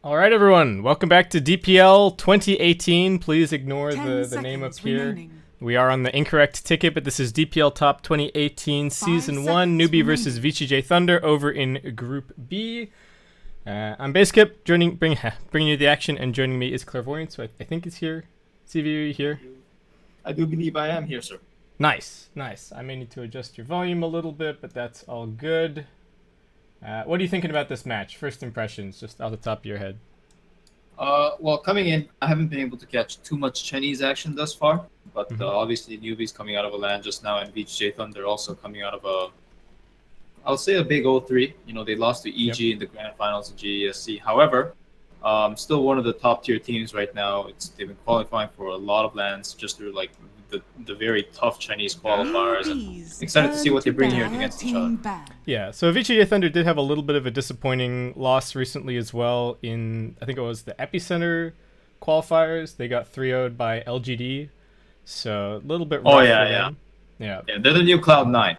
All right, everyone. Welcome back to DPL 2018. Please ignore the name up here. Remaining. We are on the incorrect ticket, but this is DPL Top 2018 Season 1, Newbee versus VGJ.Thunder over in Group B. I'm Basskip, bringing you the action, and joining me is Clairvoyant, so I think he's here. CV, here? I do believe I am here, sir. Nice, nice. I may need to adjust your volume a little bit, but that's all good. What are you thinking about this match? First impressions, just off the top of your head. Well, coming in, I haven't been able to catch too much Chinese action thus far, but obviously Newbee's coming out of a LAN just now, and VGJ.Thunder also coming out of a, I'll say a big 0-3. You know, they lost to EG in the Grand Finals in GESC. However, still one of the top tier teams right now. They've been qualifying for a lot of LANs just through like the very tough Chinese qualifiers, and excited to see what they bring here against each other. Yeah, so VGJ.Thunder did have a little bit of a disappointing loss recently as well in, I think it was the Epicenter qualifiers. They got 3-0'd by LGD, so a little bit rough for them. Yeah, they're the new Cloud9.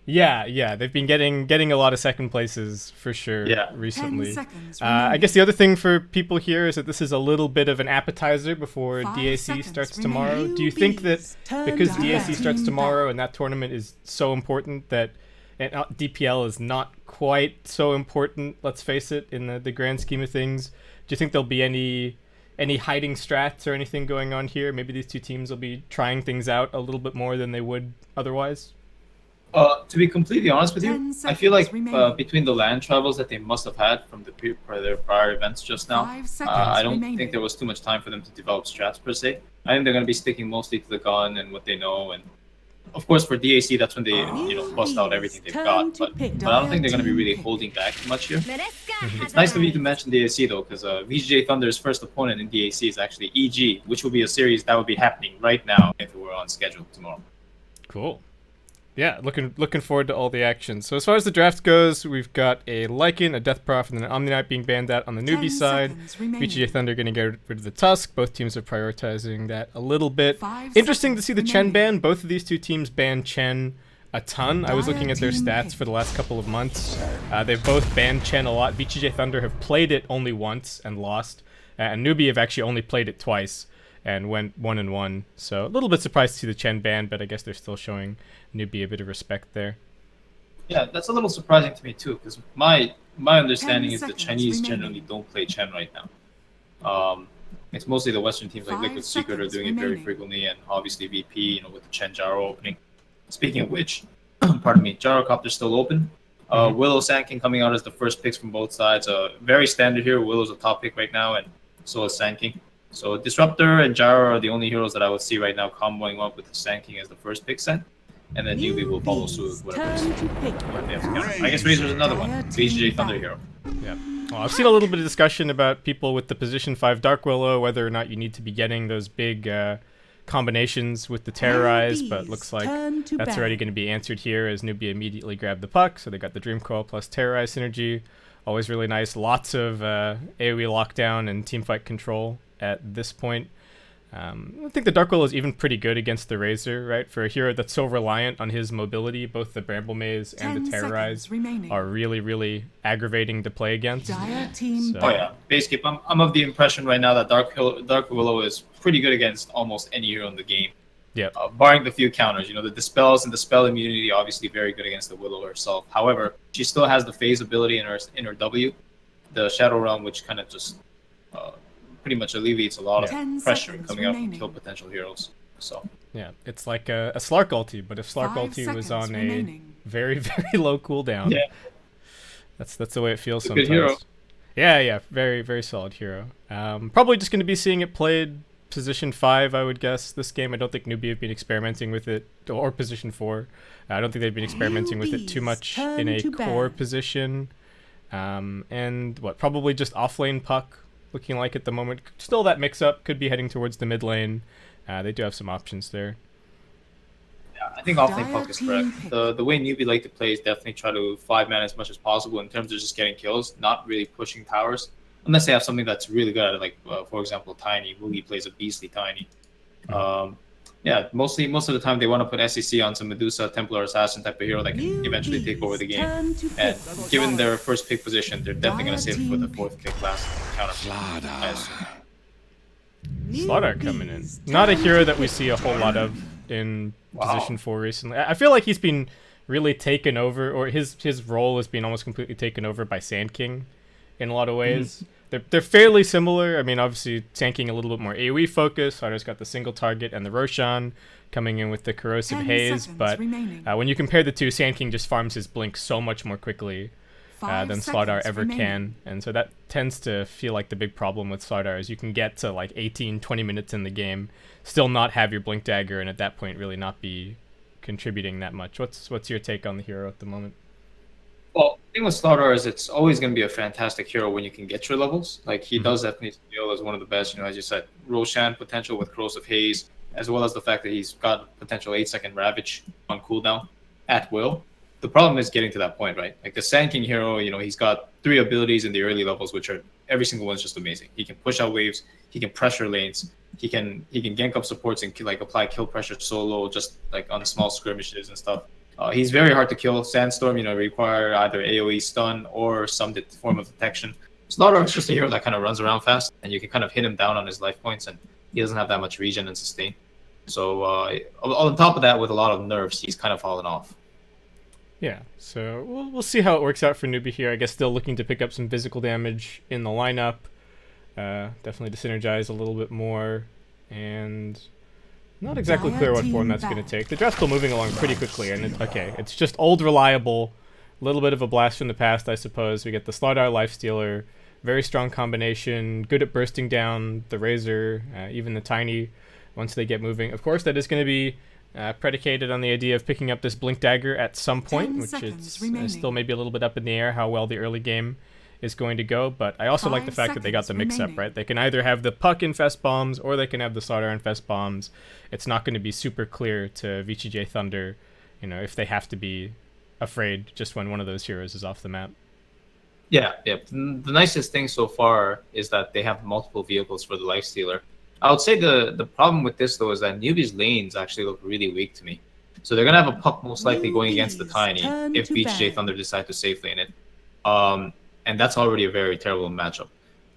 Yeah, they've been getting a lot of second places for sure recently. I guess the other thing for people here is that this is a little bit of an appetizer before DAC starts tomorrow. Do you think that because DAC starts tomorrow and that tournament is so important that DPL is not quite so important, let's face it, in the grand scheme of things, do you think there'll be any hiding strats or anything going on here? Maybe these two teams will be trying things out a little bit more than they would otherwise? To be completely honest with you, I feel like between the LAN travels that they must have had from their prior events just now, I don't think there was too much time for them to develop strats per se. I think they're going to be sticking mostly to the gun and what they know, and of course for DAC that's when they bust out everything they've got. But I don't think they're going to be really holding back too much here. It's nice of you to mention DAC though, because VGJ.Thunder's first opponent in DAC is actually EG, which will be a series that would be happening right now if it were on schedule tomorrow. Cool. Yeah, looking forward to all the action. So as far as the draft goes, we've got a Lycan, a Death Prof, and an Omni-Knight being banned out on the Newbee side. VGJ.Thunder going to get rid of the Tusk. Both teams are prioritizing that a little bit. Interesting to see the Chen ban. Both of these two teams banned Chen a ton. I was looking at their stats for the last couple of months. They've both banned Chen a lot. VGJ.Thunder have played it only once and lost. And Newbee have actually only played it twice and went 1-1. So a little bit surprised to see the Chen ban, but I guess they're still showing Newbee a bit of respect there. Yeah, that's a little surprising to me too, because my understanding is the Chinese generally don't play Chen right now. It's mostly the Western teams like Liquid Secret are doing it very frequently, and obviously VP, with the Chen Gyro opening. Speaking of which, pardon me, Gyrocopter's still open. Willow Sand King coming out as the first picks from both sides. Very standard here. Willow's a top pick right now, and so is Sand King. So Disruptor and Gyro are the only heroes that I would see right now comboing up with the Sand King as the first pick set. And then Newbee will follow suit with whatever. I guess Razor's another one. VGJ.Thunder hero. Yeah. Well, I've seen a little bit of discussion about people with the position 5 Dark Willow, whether or not you need to be getting those big combinations with the Terrorize, but looks like that's already going to be answered here as Newbee immediately grabbed the puck. So they got the Dream Coil plus Terrorize synergy. Always really nice. Lots of AoE lockdown and teamfight control at this point. I think the Dark Willow is even pretty good against the Razor, right? For a hero that's so reliant on his mobility, both the Bramble Maze and the Terrorize are really, really aggravating to play against. So. Oh yeah, Basskip, I'm of the impression right now that Dark Willow is pretty good against almost any hero in the game. Yeah. Barring the few counters, the Dispels and the Spell immunity, obviously very good against the Willow herself. However, she still has the phase ability in her W, the Shadow Realm, which kind of just pretty much alleviates a lot of pressure coming out from kill potential heroes. So yeah, it's like a Slark ulti, but if Slark ulti was on a very, very low cooldown, that's the way it feels sometimes. Good hero. Yeah, very, very solid hero. Probably just going to be seeing it played position 5, I would guess, this game. I don't think Newbee have been experimenting with it, or position 4. I don't think they've been experimenting with it too much in a core position. And probably just offlane puck. Looking like at the moment, still that mix-up could be heading towards the mid lane. They do have some options there. Yeah, I think offlane puck is correct. The way Newbee like to play is definitely try to 5-man as much as possible in terms of just getting kills, not really pushing towers, unless they have something that's really good at it. Like for example, Tiny. Woogie plays a beastly Tiny. Yeah, most of the time they want to put SEC on some Medusa, Templar, Assassin type of hero that can eventually take over the game. And given their first pick position, they're definitely going to save it for the fourth pick last counter. Slaughter coming in. Not a hero that we see a whole lot of in position 4 recently. I feel like he's been really taken over, or his role has been almost completely taken over by Sand King in a lot of ways. They're fairly similar. I mean, obviously, Sand King a little bit more AoE focused. Slaughter's got the single target and the Roshan coming in with the corrosive haze. But when you compare the two, Sand King just farms his blink so much more quickly than Slardar ever can. And so that tends to feel like the big problem with Slardar is you can get to like 18, 20 minutes in the game, still not have your blink dagger, and at that point really not be contributing that much. What's your take on the hero at the moment? Well, the thing with Slardar is it's always going to be a fantastic hero when you can get your levels. Like, he does definitely feel as one of the best, as you said, Roshan potential with Corrosive Haze, as well as the fact that he's got potential 8-second Ravage on cooldown at will. The problem is getting to that point, right? Like, the Sand King hero, he's got 3 abilities in the early levels, which are, every single one's just amazing. He can push out waves, he can pressure lanes, he can gank up supports and like apply kill pressure solo, just like on small skirmishes and stuff. He's very hard to kill. Sandstorm, require either AoE stun or some form of detection. Slaughter is just a hero that kind of runs around fast, and you can kind of hit him down on his life points, and he doesn't have that much regen and sustain. So on top of that, with a lot of nerfs, he's kind of fallen off. Yeah, so we'll see how it works out for Newbee here. I guess still looking to pick up some physical damage in the lineup. Definitely to synergize a little bit more, and not exactly clear what form that's going to take. The draft's still moving along pretty quickly, and it's just old reliable, a little bit of a blast from the past, I suppose. We get the Slardar Lifestealer, very strong combination, good at bursting down the Razor, even the Tiny, once they get moving. Of course, that is going to be predicated on the idea of picking up this Blink Dagger at some point, which is still maybe a little bit up in the air how well the early game is going to go, but I also like the fact that they got the mix-up, right? They can either have the Puck infest bombs, or they can have the Slardar infest bombs. It's not going to be super clear to VGJ.Thunder, if they have to be afraid just when one of those heroes is off the map. Yeah. The nicest thing so far is that they have multiple vehicles for the Lifestealer. I would say the problem with this, though, is that Newbee's lanes actually look really weak to me. So they're going to have a Puck most likely going against the Tiny if VGJ.Thunder decide to safe lane it. And that's already a very terrible matchup.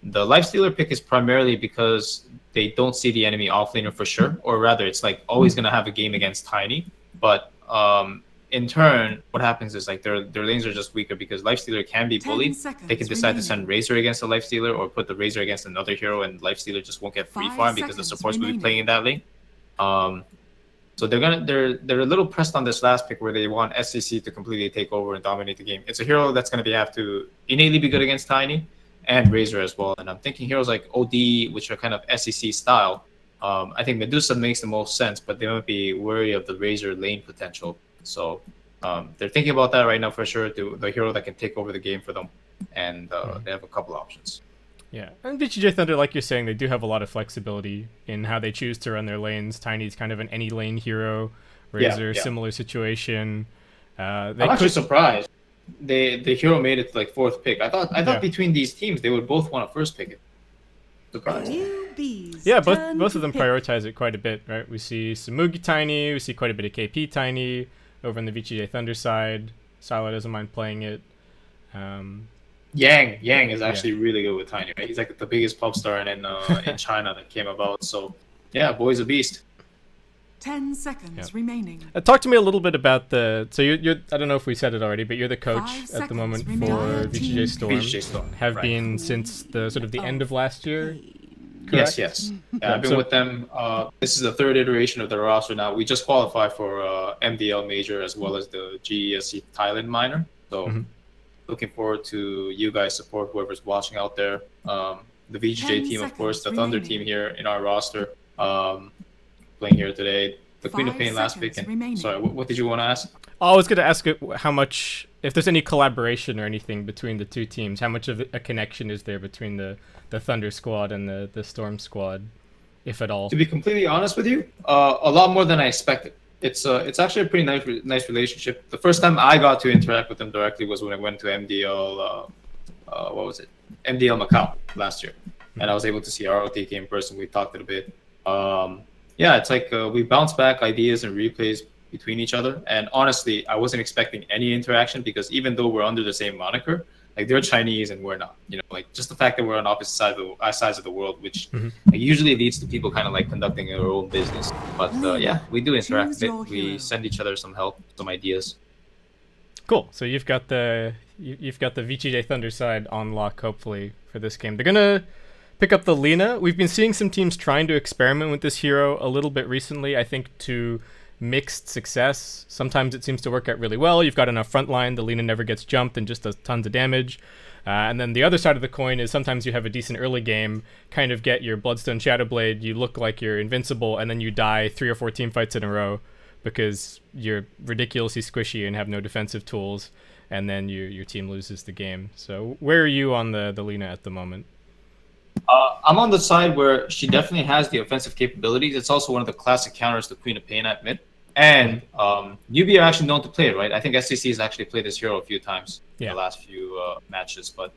The Lifestealer pick is primarily because they don't see the enemy offlaner for sure, or rather, it's like always going to have a game against Tiny. But in turn, what happens is like their lanes are just weaker because Lifestealer can be bullied. They can decide to send Razor against the Lifestealer, or put the Razor against another hero, and Lifestealer just won't get free farm because the supports will be playing in that lane. So they're a little pressed on this last pick where they want SCC to completely take over and dominate the game. It's a hero that's going to have to innately be good against Tiny and Razor as well. And I'm thinking heroes like OD, which are kind of SCC style. I think Medusa makes the most sense, but they might be wary of the Razor lane potential. So they're thinking about that right now for sure. The hero that can take over the game for them, and they have a couple options. Yeah, and VGJ.Thunder, like you're saying, they do have a lot of flexibility in how they choose to run their lanes. Tiny's kind of an any lane hero. Razor, similar situation. I'm actually surprised the hero made it to like 4th pick. I thought between these teams they would both want to first pick it. Surprised. Yeah, both of them prioritize it quite a bit, right? We see Samugi Tiny, we see quite a bit of KP Tiny over on the VGJ.Thunder side. Silo doesn't mind playing it. Yang is actually really good with Tiny, right? He's like the biggest pop star in China that came about. So yeah, boy's a beast. 10 seconds remaining. Talk to me a little bit about so you're I don't know if we said it already, but you're the coach at the moment for VGJ Storm. Have been since the sort of the end of last year. Correct? Yes. I've been with them. This is the 3rd iteration of the roster now. We just qualified for MDL Major as well as the GESC Thailand Minor. So looking forward to you guys support whoever's watching out there. The VGJ team, of course, the Thunder team here in our roster, playing here today. The Queen of Pain last pick. And sorry, what did you want to ask? I was going to ask how much, if there's any collaboration or anything between the two teams, how much of a connection is there between the Thunder squad and the Storm squad, if at all? To be completely honest with you, a lot more than I expected. It's actually a pretty nice relationship. The first time I got to interact with them directly was when I went to MDL, MDL Macau last year, and I was able to see ROTK in person. We talked a bit. Yeah, it's like we bounce back ideas and replays between each other. And honestly, I wasn't expecting any interaction because even though we're under the same moniker, like they're Chinese and we're not. You know, like just the fact that we're on opposite sides of the world, which like, usually leads to people kind of like conducting their own business. But yeah, we do interact a bit. We send each other some help, some ideas. Cool. So you've got the VGJ.Thunder side on lock, hopefully, for this game. They're gonna pick up the Lina. We've been seeing some teams trying to experiment with this hero a little bit recently, I think to mixed success. Sometimes it seems to work out really well. You've got enough front line, the Lina never gets jumped and just does tons of damage. And then the other side of the coin is sometimes you have a decent early game, kind of get your Bloodstone Shadowblade, you look like you're invincible, and then you die 3 or 4 team fights in a row because you're ridiculously squishy and have no defensive tools, and then your team loses the game. So where are you on the Lina at the moment? I'm on the side where she definitely has the offensive capabilities. It's also one of the classic counters to Queen of Pain at mid. And Newbee are actually known to play it, right? I think SCC has actually played this hero a few times in the last few matches. But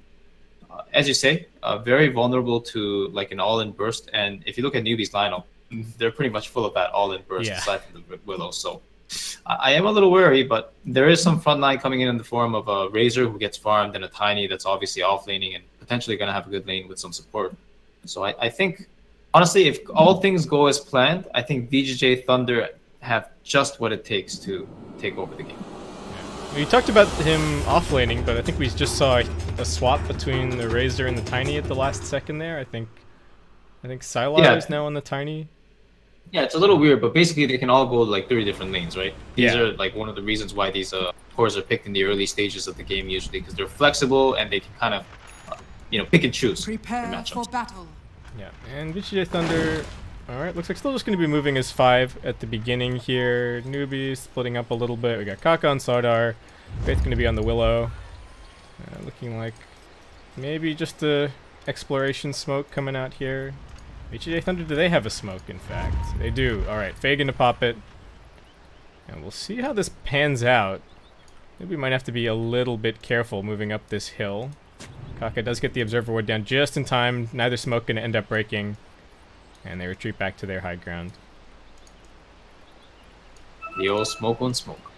as you say, very vulnerable to like an all-in burst. And if you look at Newbee's lineup, they're pretty much full of that all-in burst aside from the Willow. So I am a little wary, but there is some front line coming in the form of a Razor who gets farmed and a Tiny that's obviously off-laning and potentially going to have a good lane with some support. So I think, honestly, if all things go as planned, I think VGJ.Thunder have just what it takes to take over the game. Yeah. You talked about him off-laning, but I think we just saw a swap between the Razor and the Tiny at the last second there. I think Sylar is now on the Tiny. Yeah, it's a little weird, but basically they can all go like 3 different lanes, right? These are like one of the reasons why these cores are picked in the early stages of the game usually, because they're flexible and they can kind of, pick and choose. Prepare for battle. Yeah, and VGJ.Thunder, alright, looks like still just going to be moving as 5 at the beginning here. Newbee splitting up a little bit. We got Kaka on Sardar. Faith going to be on the Willow. Looking like maybe just a exploration smoke coming out here. VGJ.Thunder, do they have a smoke, in fact? They do. Alright, Fagan to pop it. And we'll see how this pans out. Maybe we might have to be a little bit careful moving up this hill. Kaka does get the Observer Ward down just in time. Neither smoke going to end up breaking. And they retreat back to their high ground. The old smoke on smoke.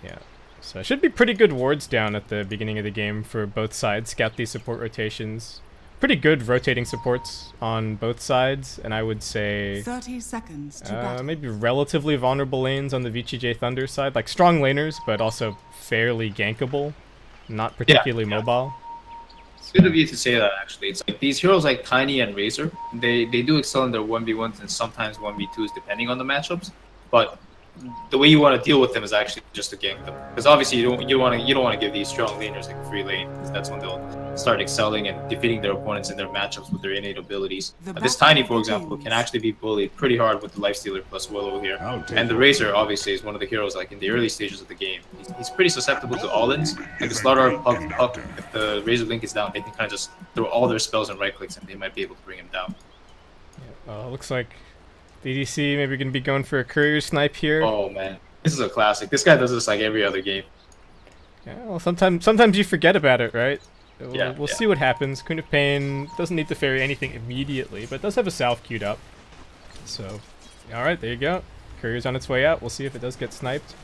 Yeah. So it should be pretty good wards down at the beginning of the game for both sides. Scout these support rotations. Pretty good rotating supports on both sides, and I would say 30 seconds to battle. Maybe relatively vulnerable lanes on the VGJ.Thunder side, like strong laners, but also fairly gankable, not particularly mobile. It's good of you to say that, actually. It's like these heroes like Tiny and Razor, they do excel in their 1v1s and sometimes 1v2s depending on the matchups, but the way you want to deal with them is actually just to gank them, because obviously you don't want to give these strong laners like a free lane, because that's when they'll start excelling and defeating their opponents in their matchups with their innate abilities. This Tiny, for example, can actually be bullied pretty hard with the Lifestealer plus Willow here, and the Razor obviously is one of the heroes like in the early stages of the game. He's pretty susceptible to all-ins. Like the Slaughter Puck, if the Razor Link is down, they can kind of just throw all their spells and right clicks, and they might be able to bring him down. Yeah, looks like DDC maybe going to be going for a courier snipe here. Oh man, this is a classic. This guy does this like every other game. Yeah, well, sometimes you forget about it, right? We'll see what happens. Queen of Pain doesn't need to ferry anything immediately, but does have a salve queued up. So, alright, there you go. Courier's on its way out. We'll see if it does get sniped.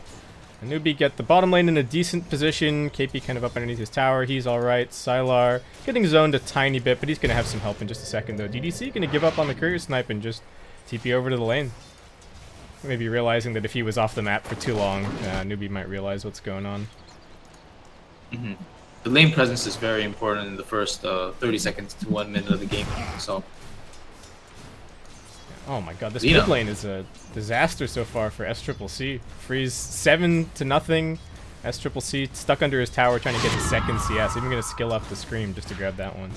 And Newbee get the bottom lane in a decent position. KP kind of up underneath his tower. He's alright. Sylar getting zoned a tiny bit, but he's going to have some help in just a second, though. DDC going to give up on the courier snipe and just TP over to the lane. Maybe realizing that if he was off the map for too long, Newbee might realize what's going on. The lane presence is very important in the first 30 seconds to 1 minute of the game. So, oh my god, this mid lane is a disaster so far for SCCC. Freeze 7-0. SCCC stuck under his tower trying to get his second CS. Even going to skill up the Scream just to grab that one.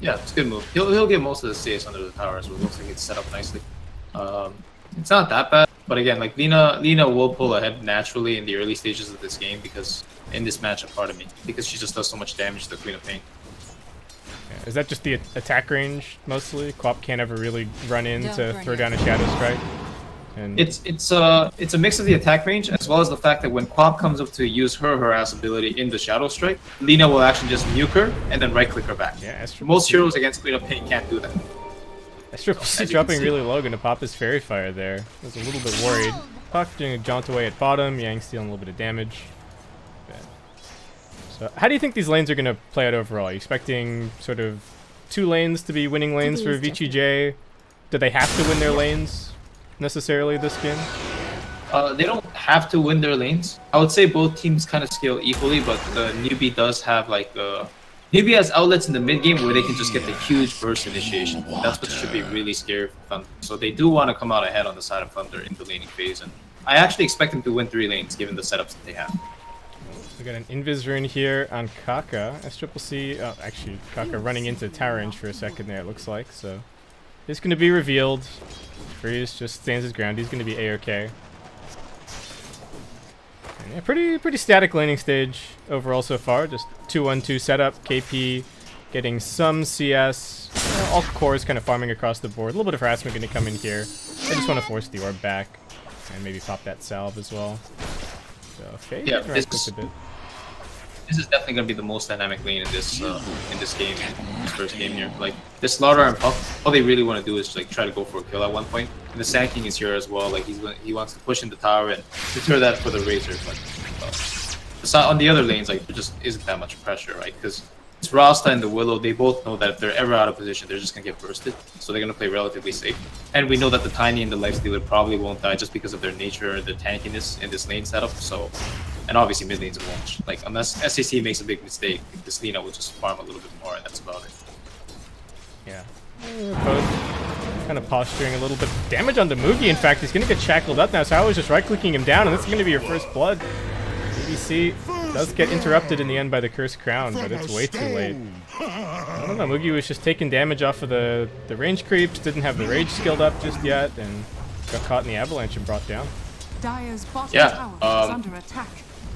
Yeah, it's a good move. He'll get most of the CS under the tower, so it looks like it's set up nicely. It's not that bad, but again, like Lina will pull ahead naturally in the early stages of this game because in this matchup, pardon me, because she just does so much damage to the Queen of Pain. Yeah, is that just the attack range mostly? Quap can't ever really run in to throw down a Shadow Strike. And it's a mix of the attack range as well as the fact that when Quap comes up to use her harass ability in the Shadow Strike, Lina will actually just nuke her and then right click her back. Yeah, most heroes against Queen of Pain can't do that. SCC dropping really low, gonna pop his Fairy Fire there. I was a little bit worried. Puck doing a jaunt away at bottom, Yang stealing a little bit of damage. So how do you think these lanes are gonna play out overall? Are you expecting sort of 2 lanes to be winning lanes for VGJ? Do they have to win their lanes necessarily this game? They don't have to win their lanes. I would say both teams kind of scale equally, but Newbee does have like Newbee has outlets in the mid game where they can just get the huge burst initiation. That's what should be really scary for Thunder. So they do want to come out ahead on the side of Thunder in the laning phase, and I actually expect them to win 3 lanes given the setups that they have. We got an Invis rune here on Kaka. SCC, oh, actually, Kaka running into tower range for a second there, it looks like. So it's going to be revealed. Freeze just stands his ground. He's going to be A-OK. Yeah, pretty static laning stage overall so far. Just 2-1-2 setup. KP getting some CS. All cores kind of farming across the board. A little bit of harassment going to come in here. I just want to force the orb back and maybe pop that salve as well. So Faye, yeah, this is definitely going to be the most dynamic lane in this game, this first game here. Like this Slaughter and Puck, all they really want to do is like try to go for a kill at one point. And the Sand King is here as well. Like he wants to push in the tower and deter that for the Razor. But on the other lanes, like there just isn't that much pressure, right? Because it's Rasta and the Willow. They both know that if they're ever out of position, they're just gonna get bursted. So they're gonna play relatively safe. And we know that the Tiny and the Lifestealer probably won't die just because of their nature, their tankiness in this lane setup. So. And obviously mid lanes won't. Like unless SCC makes a big mistake, this Lina will just farm a little bit more, and that's about it. Yeah. Both kind of posturing a little bit. Damage on the Mugi, in fact, he's going to get shackled up now, so I was just right-clicking him down, and this is going to be your first blood. BBC does get interrupted in the end by the Cursed Crown, but it's way too late. I don't know, Mugi was just taking damage off of the range creeps, didn't have the rage skilled up just yet, and got caught in the avalanche and brought down. Yeah,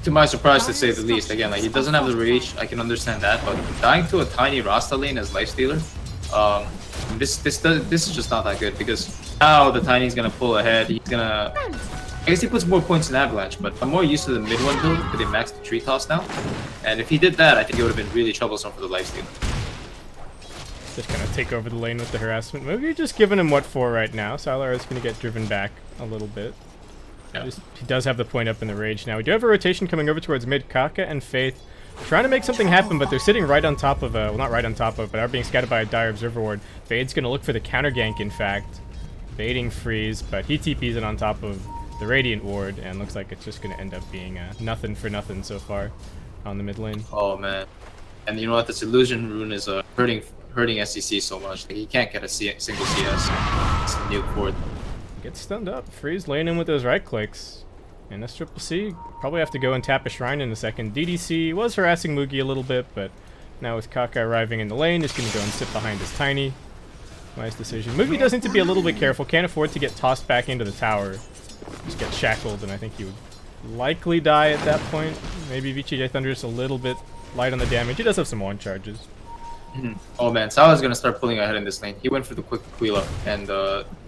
to my surprise, to say the least. Again, like he doesn't have the rage. I can understand that, but dying to a tiny Rasta lane as Lifestealer, this is just not that good because now the Tiny's gonna pull ahead. He's gonna, I guess he puts more points in Avalanche, but I'm more used to the mid one build because they maxed the tree toss now. And if he did that, I think it would have been really troublesome for the Lifestealer. Just gonna take over the lane with the harassment move. You're just giving him what for right now. Sylar is gonna get driven back a little bit. Yeah. He does have the point up in the rage now. We do have a rotation coming over towards mid. Kaka and Faith trying to make something happen, but they're sitting right on top of well, not right on top of, but are being scattered by a dire Observer Ward. Fade's going to look for the counter gank, in fact. Baiting Freeze, but he TPs it on top of the Radiant Ward, and looks like it's just going to end up being nothing for nothing so far on the mid lane. Oh, man. And you know what? This Illusion Rune is hurting SCC so much. Like, he can't get a single CS. It's a nuke for it. Gets stunned up. Freeze laying in with those right clicks. And SCC probably have to go and tap a shrine in a second. DDC was harassing Mugi a little bit, but now with Kaka arriving in the lane, he's going to go and sit behind his Tiny. Nice decision. Mugi does need to be a little bit careful. Can't afford to get tossed back into the tower. Just get shackled, and I think he would likely die at that point. Maybe VGJ.Thunder is a little bit light on the damage. He does have some one charges. Oh man, Sala's gonna start pulling ahead in this lane. He went for the quick Aquila, and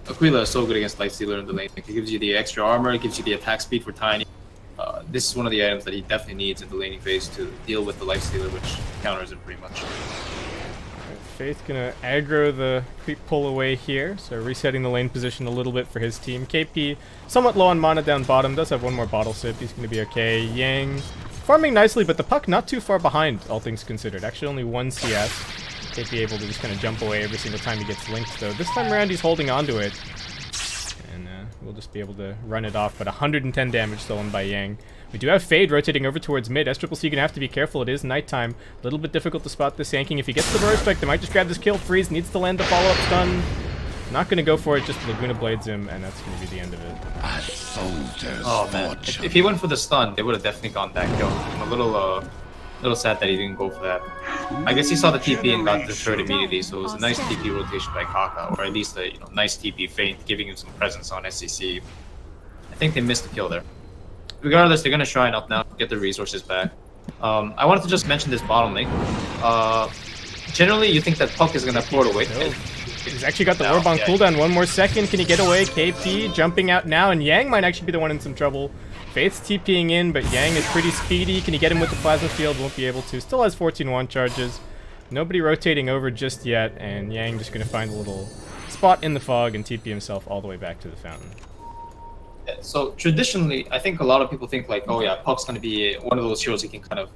Aquila is so good against Lifestealer in the lane. It gives you the extra armor, it gives you the attack speed for Tiny. This is one of the items that he definitely needs in the laning phase to deal with the Lifestealer, which counters it pretty much. Faith gonna aggro the creep pull away here, so resetting the lane position a little bit for his team. KP somewhat low on mana down bottom, does have one more bottle sip, he's gonna be okay. Yang farming nicely, but the Puck not too far behind, all things considered. Actually only 1 CS. KP able to just kind of jump away every single time he gets linked, though. This time around he's holding onto it. And we'll just be able to run it off, but 110 damage stolen by Yang. We do have Fade rotating over towards mid. SCC gonna have to be careful, it is nighttime. A little bit difficult to spot this Sand King. If he gets the burst spec, they might just grab this kill. Freeze needs to land the follow-up stun. Not gonna go for it, just Laguna Blades him, and that's gonna be the end of it. Oh man, if he went for the stun, they would have definitely gone that kill. I'm a little sad that he didn't go for that. I guess he saw the TP and got deterred immediately, so it was a nice TP rotation by Kaka, or at least a nice TP feint, giving him some presence on SCC. I think they missed the kill there. Regardless, they're gonna shrine up now, get the resources back. I wanted to just mention this bottom lane. Generally, you think that Puck is gonna port away. Nope. He's actually got the orb on cooldown. 1 more second. Can he get away? KP jumping out now, and Yang might actually be the one in some trouble. Faith's TPing in, but Yang is pretty speedy. Can he get him with the plasma field? Won't be able to. Still has 14 one charges. Nobody rotating over just yet, and Yang just gonna find a little spot in the fog and TP himself all the way back to the fountain. Yeah, so traditionally, I think a lot of people think like, oh yeah, Puck's going to be one of those heroes he can kind of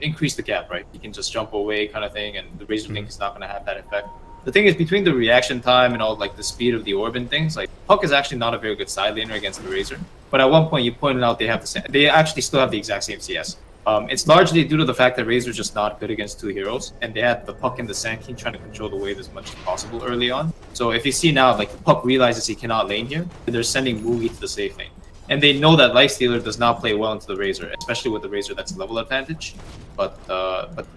increase the gap, right? He can just jump away kind of thing, and the Razor Link is not going to have that effect. The thing is, between the reaction time and all like the speed of the orb and things, like Puck is actually not a very good side laner against the Razor. But at one point, you pointed out they have the same, they actually still have the exact same CS. It's largely due to the fact that Razor's just not good against two heroes, and they had the Puck and the Sand King trying to control the wave as much as possible early on. So if you see now, like the Puck realizes he cannot lane here, and they're sending Mugi to the safe lane. And they know that Lifestealer does not play well into the Razor, especially with the Razor that's level advantage. But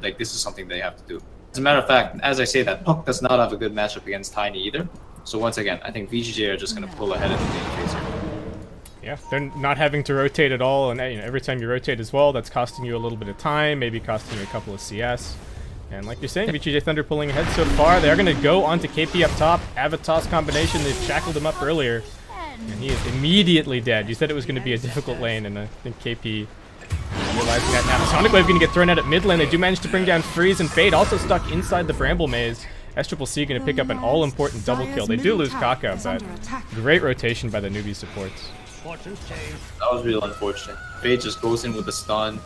like this is something they have to do. As a matter of fact, as I say that, Puck does not have a good matchup against Tiny either. So once again, I think VGJ are just going to pull ahead of the game phase here. Yeah, they're not having to rotate at all, and you know, every time you rotate as well, that's costing you a little bit of time, maybe costing you a couple of CS. And like you're saying, VGJ.Thunder pulling ahead so far. They're going to go onto KP up top, have a toss combination. They've shackled him up earlier, and he is immediately dead. You said it was going to be a difficult lane, and I think KP realizing that now. Sonic Wave going to get thrown out at mid lane. They do manage to bring down Freeze, and Fade also stuck inside the Bramble Maze. SCCC going to pick up an all-important double kill. They do lose Kaka, but great rotation by the Newbee supports. That was real unfortunate. Fade just goes in with a stun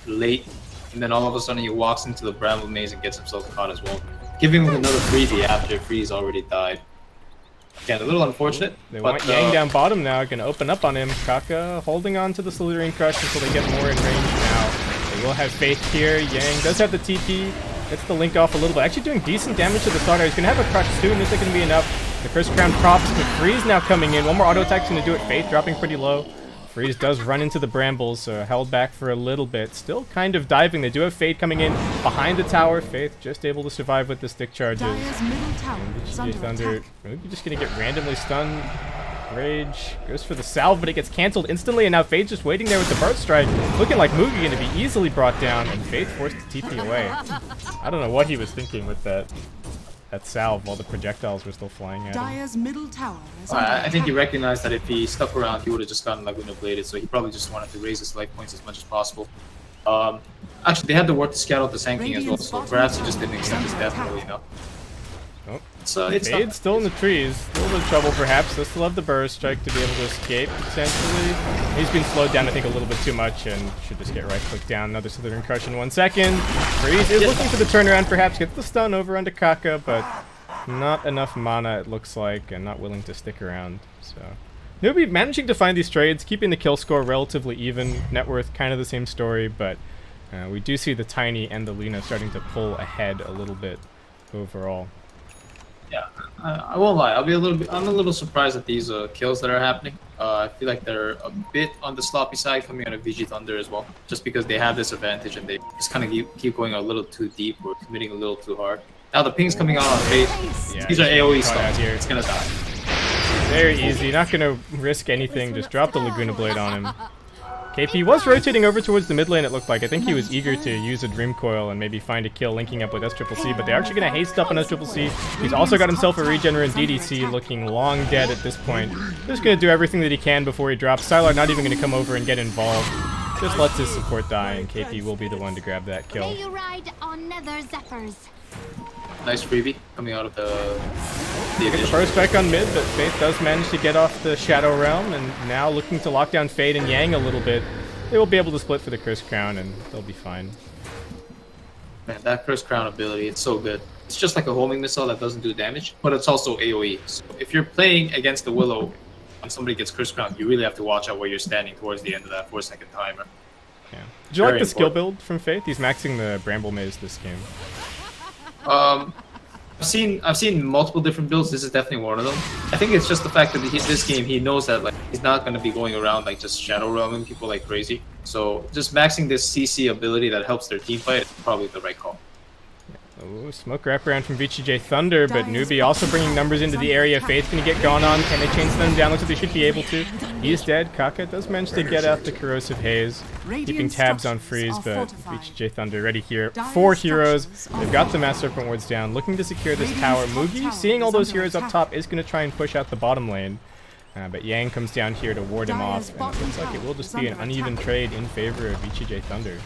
late, and then all of a sudden he walks into the Bramble Maze and gets himself caught as well, giving him another freebie after Freeze already died. Again, a little unfortunate. They want Yang down bottom now, going to open up on him. Kaka holding on to the Slithering Crush until they get more in range now. They will have Faith here. Yang does have the TP. Gets the link off a little bit. Actually doing decent damage to the Starter. He's going to have a Crush soon. This isn't going to be enough. The Curse Crown props, but Freeze now coming in. One more auto attack's going to do it. Faith dropping pretty low. Freeze does run into the Brambles, so held back for a little bit. Still kind of diving. They do have Fade coming in behind the tower. Faith just able to survive with the stick charges. VGJ.Thunder maybe just going to get randomly stunned. Rage goes for the salve, but it gets canceled instantly, and now Fade's just waiting there with the burst strike. Looking like Mugi going to be easily brought down, and Faith forced to TP away. I don't know what he was thinking with that salve while the projectiles were still flying at him. I think he recognized that if he stuck around, he would have just gotten Laguna Bladed, so he probably just wanted to raise his life points as much as possible. Actually, they had the word to scout out the Sand King as well, so perhaps he just didn't accept his death early enough. Oh, it's Fade's still in the trees. A little bit of trouble, perhaps. They still have the burst strike to be able to escape, potentially. He's been slowed down, I think, a little bit too much, and should just get right-click down. Another Slithering Crush in 1 second. Freeze is looking for the turnaround, perhaps. Gets the stun over onto Kaka, but not enough mana, it looks like, and not willing to stick around. So Newbee managing to find these trades, keeping the kill score relatively even. Net worth, kind of the same story, but we do see the Tiny and the Lina starting to pull ahead a little bit overall. Yeah, I won't lie. I'm a little surprised at these kills that are happening. I feel like they're a bit on the sloppy side coming out of VG.Thunder as well, just because they have this advantage and they just kind of keep going a little too deep or committing a little too hard. Now the ping's coming out on Faith. Yeah, these are AoE stuns here. It's gonna die. Very easy. Not gonna risk anything. Just drop the Laguna Blade on him. KP was rotating over towards the mid lane, it looked like. I think he was eager to use a Dream Coil and maybe find a kill linking up with SCCC, but they're actually going to haste up on SCCC. He's also got himself a Regener in DDC, looking long dead at this point. Just going to do everything that he can before he drops. Sylar not even going to come over and get involved. Just lets his support die, and KP will be the one to grab that kill. Nice freebie coming out of the first strike on mid, but Faith does manage to get off the Shadow Realm, and now looking to lock down Fade and Yang a little bit. They will be able to split for the Curse Crown, and they'll be fine. Man, that Curse Crown ability, it's so good. It's just like a homing missile that doesn't do damage, but it's also AoE. So if you're playing against the Willow and somebody gets Curse Crown, you really have to watch out where you're standing towards the end of that 4-second timer. Yeah. Did you like the skill build from Faith? He's maxing the Bramble Maze this game. I've seen multiple different builds. This is definitely one of them. I think it's just the fact that this game he knows that like he's not going to be going around like just shadow realming people like crazy. So just maxing this CC ability that helps their team fight is probably the right call. Oh, smoke wraparound from VGJ.Thunder, but Newbee also bringing numbers into the area. Faith's going to get gone on. Can they chain them down? Looks like they should be able to. He's dead. Kaka does manage to get out the Corrosive Haze, keeping tabs on Freeze, but VGJ.Thunder ready here. 4 heroes. They've got the Mass Serpent Wards down, looking to secure this tower. Mugi, seeing all those heroes up top, is going to try and push out the bottom lane. But Yang comes down here to ward him off, and it looks like it will just be an uneven trade in favor of VGJ.Thunder.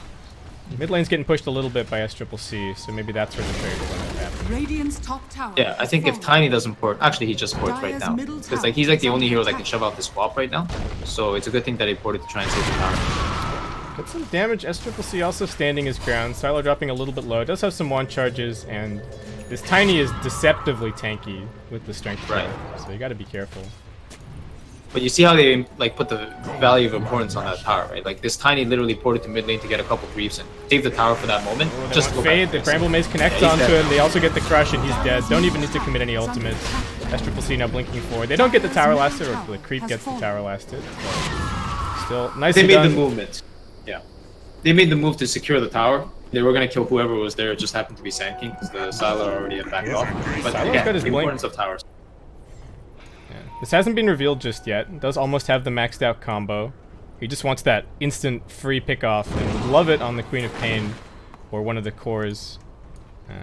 Mid lane's getting pushed a little bit by SCCC, so maybe that's where the trade will end up happening. Radiant's top tower. Yeah, I think if Tiny doesn't port, actually he just ports right now. Because like he's like the only hero that can shove out the swap right now. So it's a good thing that he ported to try and save the tower. Get some damage. SCCC also standing his ground. Silo dropping a little bit low. Does have some wand charges, and this Tiny is deceptively tanky with the strength. Right. So you got to be careful. But you see how they like put the value of importance on that tower, right? Like this Tiny literally ported to mid lane to get a couple creeps and save the tower for that moment. Oh, just to fade. The Bramble Maze connects onto him. They also get the crush, and he's dead. Don't even need to commit any ultimates. SCCC now blinking forward. They don't get the tower lasted, or the creep gets the tower lasted. But still, nicely They made done. the movement. Yeah, they made the move to secure the tower. They were gonna kill whoever was there. It just happened to be Sand King because the Sylar already had backed off. But Sylar's again, got his the blink. importance of towers. This hasn't been revealed just yet. It does almost have the maxed out combo. He just wants that instant free pickoff and would love it on the Queen of Pain or one of the cores.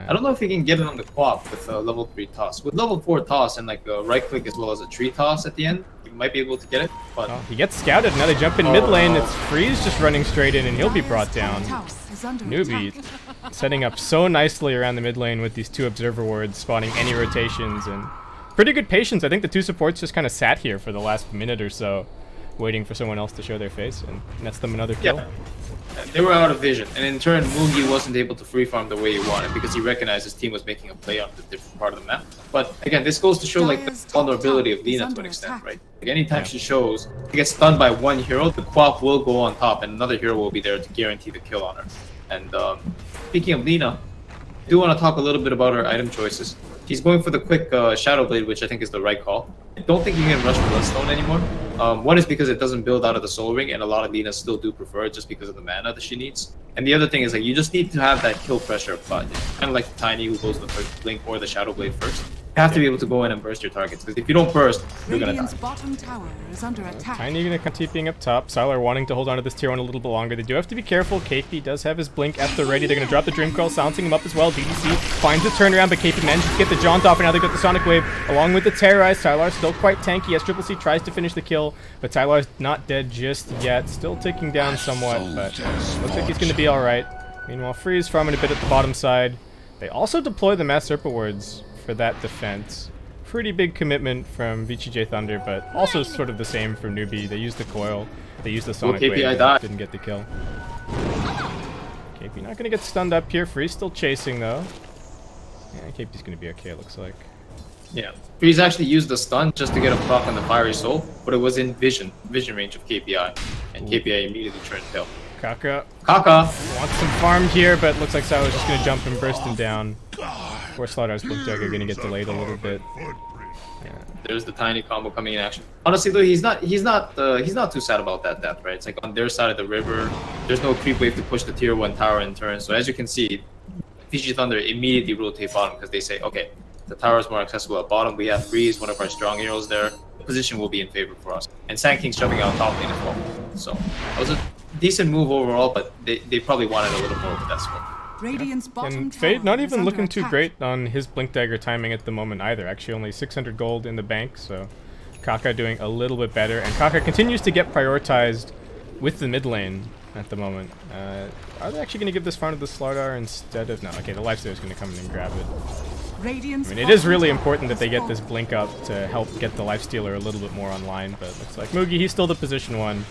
I don't know if he can get it on the co-op with a level 3 toss. With level 4 toss and like a right click as well as a tree toss at the end, you might be able to get it. But he gets scouted. Now they jump in mid lane. It's Freeze just running straight in, and he'll be brought down. Newbee setting up so nicely around the mid lane with these two observer wards, spawning any rotations, and pretty good patience. I think the two supports just kind of sat here for the last minute or so, waiting for someone else to show their face, and nets them another kill. Yeah. They were out of vision, and in turn, Mugi wasn't able to free farm the way he wanted because he recognized his team was making a play on the different part of the map. But again, this goes to show like the vulnerability of Lina to an extent, right? Like anytime she shows she gets stunned by one hero, the co-op will go on top, and another hero will be there to guarantee the kill on her. And speaking of Lina, I do want to talk a little bit about her item choices. She's going for the quick Shadow Blade, which I think is the right call. I don't think you can rush Bloodstone anymore. One is because it doesn't build out of the Soul Ring, and a lot of Linas still do prefer it just because of the mana that she needs. And the other thing is like you just need to have that kill pressure up front. Kind of like the Tiny who goes the Blink or the Shadow Blade first. You have to be able to go in and burst your targets, because if you don't burst, you're gonna die. Bottom tower is under attack. Tiny gonna continue being up top. Sylar wanting to hold on to this tier 1 a little bit longer. They do have to be careful. KP does have his blink at the ready. They're gonna drop the Dream Coil, silencing him up as well. DDC finds the turnaround, but KP manages to get the jaunt off, and now they've got the Sonic Wave along with the Terrorize. Sylar's still quite tanky. SCCC tries to finish the kill, but Sylar's not dead just yet. Still ticking down somewhat, but looks like he's gonna be alright. Meanwhile, Freeze farming a bit at the bottom side. They also deploy the Mass Serpent Wards for that defense. Pretty big commitment from VGJ.Thunder, but also sort of the same from Newbee. They used the coil, they used the Sonic Wave, didn't get the kill. KP not gonna get stunned up here. Freeze still chasing though. Yeah, KP's gonna be okay, it looks like. Yeah, Freeze actually used the stun just to get a proc on the Fiery Soul, but it was in vision range of KPI, and KPI immediately turned tail. Kaka wants some farm here, but looks like Sylar's just gonna jump and burst him down. Poor Slaughterhouse Blink Dagger gonna get delayed a little bit. Yeah. There's the Tiny combo coming in action. Honestly though, he's not too sad about that death, right? It's like on their side of the river. There's no creep wave to push the tier 1 tower in turn. So as you can see, VGJ.Thunder immediately rotate bottom because they say, okay, the tower is more accessible at bottom. We have Freeze, one of our strong heroes there. The position will be in favor for us. And Sand King's jumping out top lane as well. So that was a decent move overall, but they probably wanted a little more with that smoke. And Fade not even looking too great on his Blink Dagger timing at the moment either. Actually only 600 gold in the bank, so Kaka doing a little bit better. And Kaka continues to get prioritized with the mid lane at the moment. Are they actually going to give this farm to the Slardar instead of... No, okay, the Lifesteal is going to come in and grab it. I mean, it is really important that they get this Blink up to help get the Lifestealer a little bit more online, but it looks like Mugi, he's still the position 1.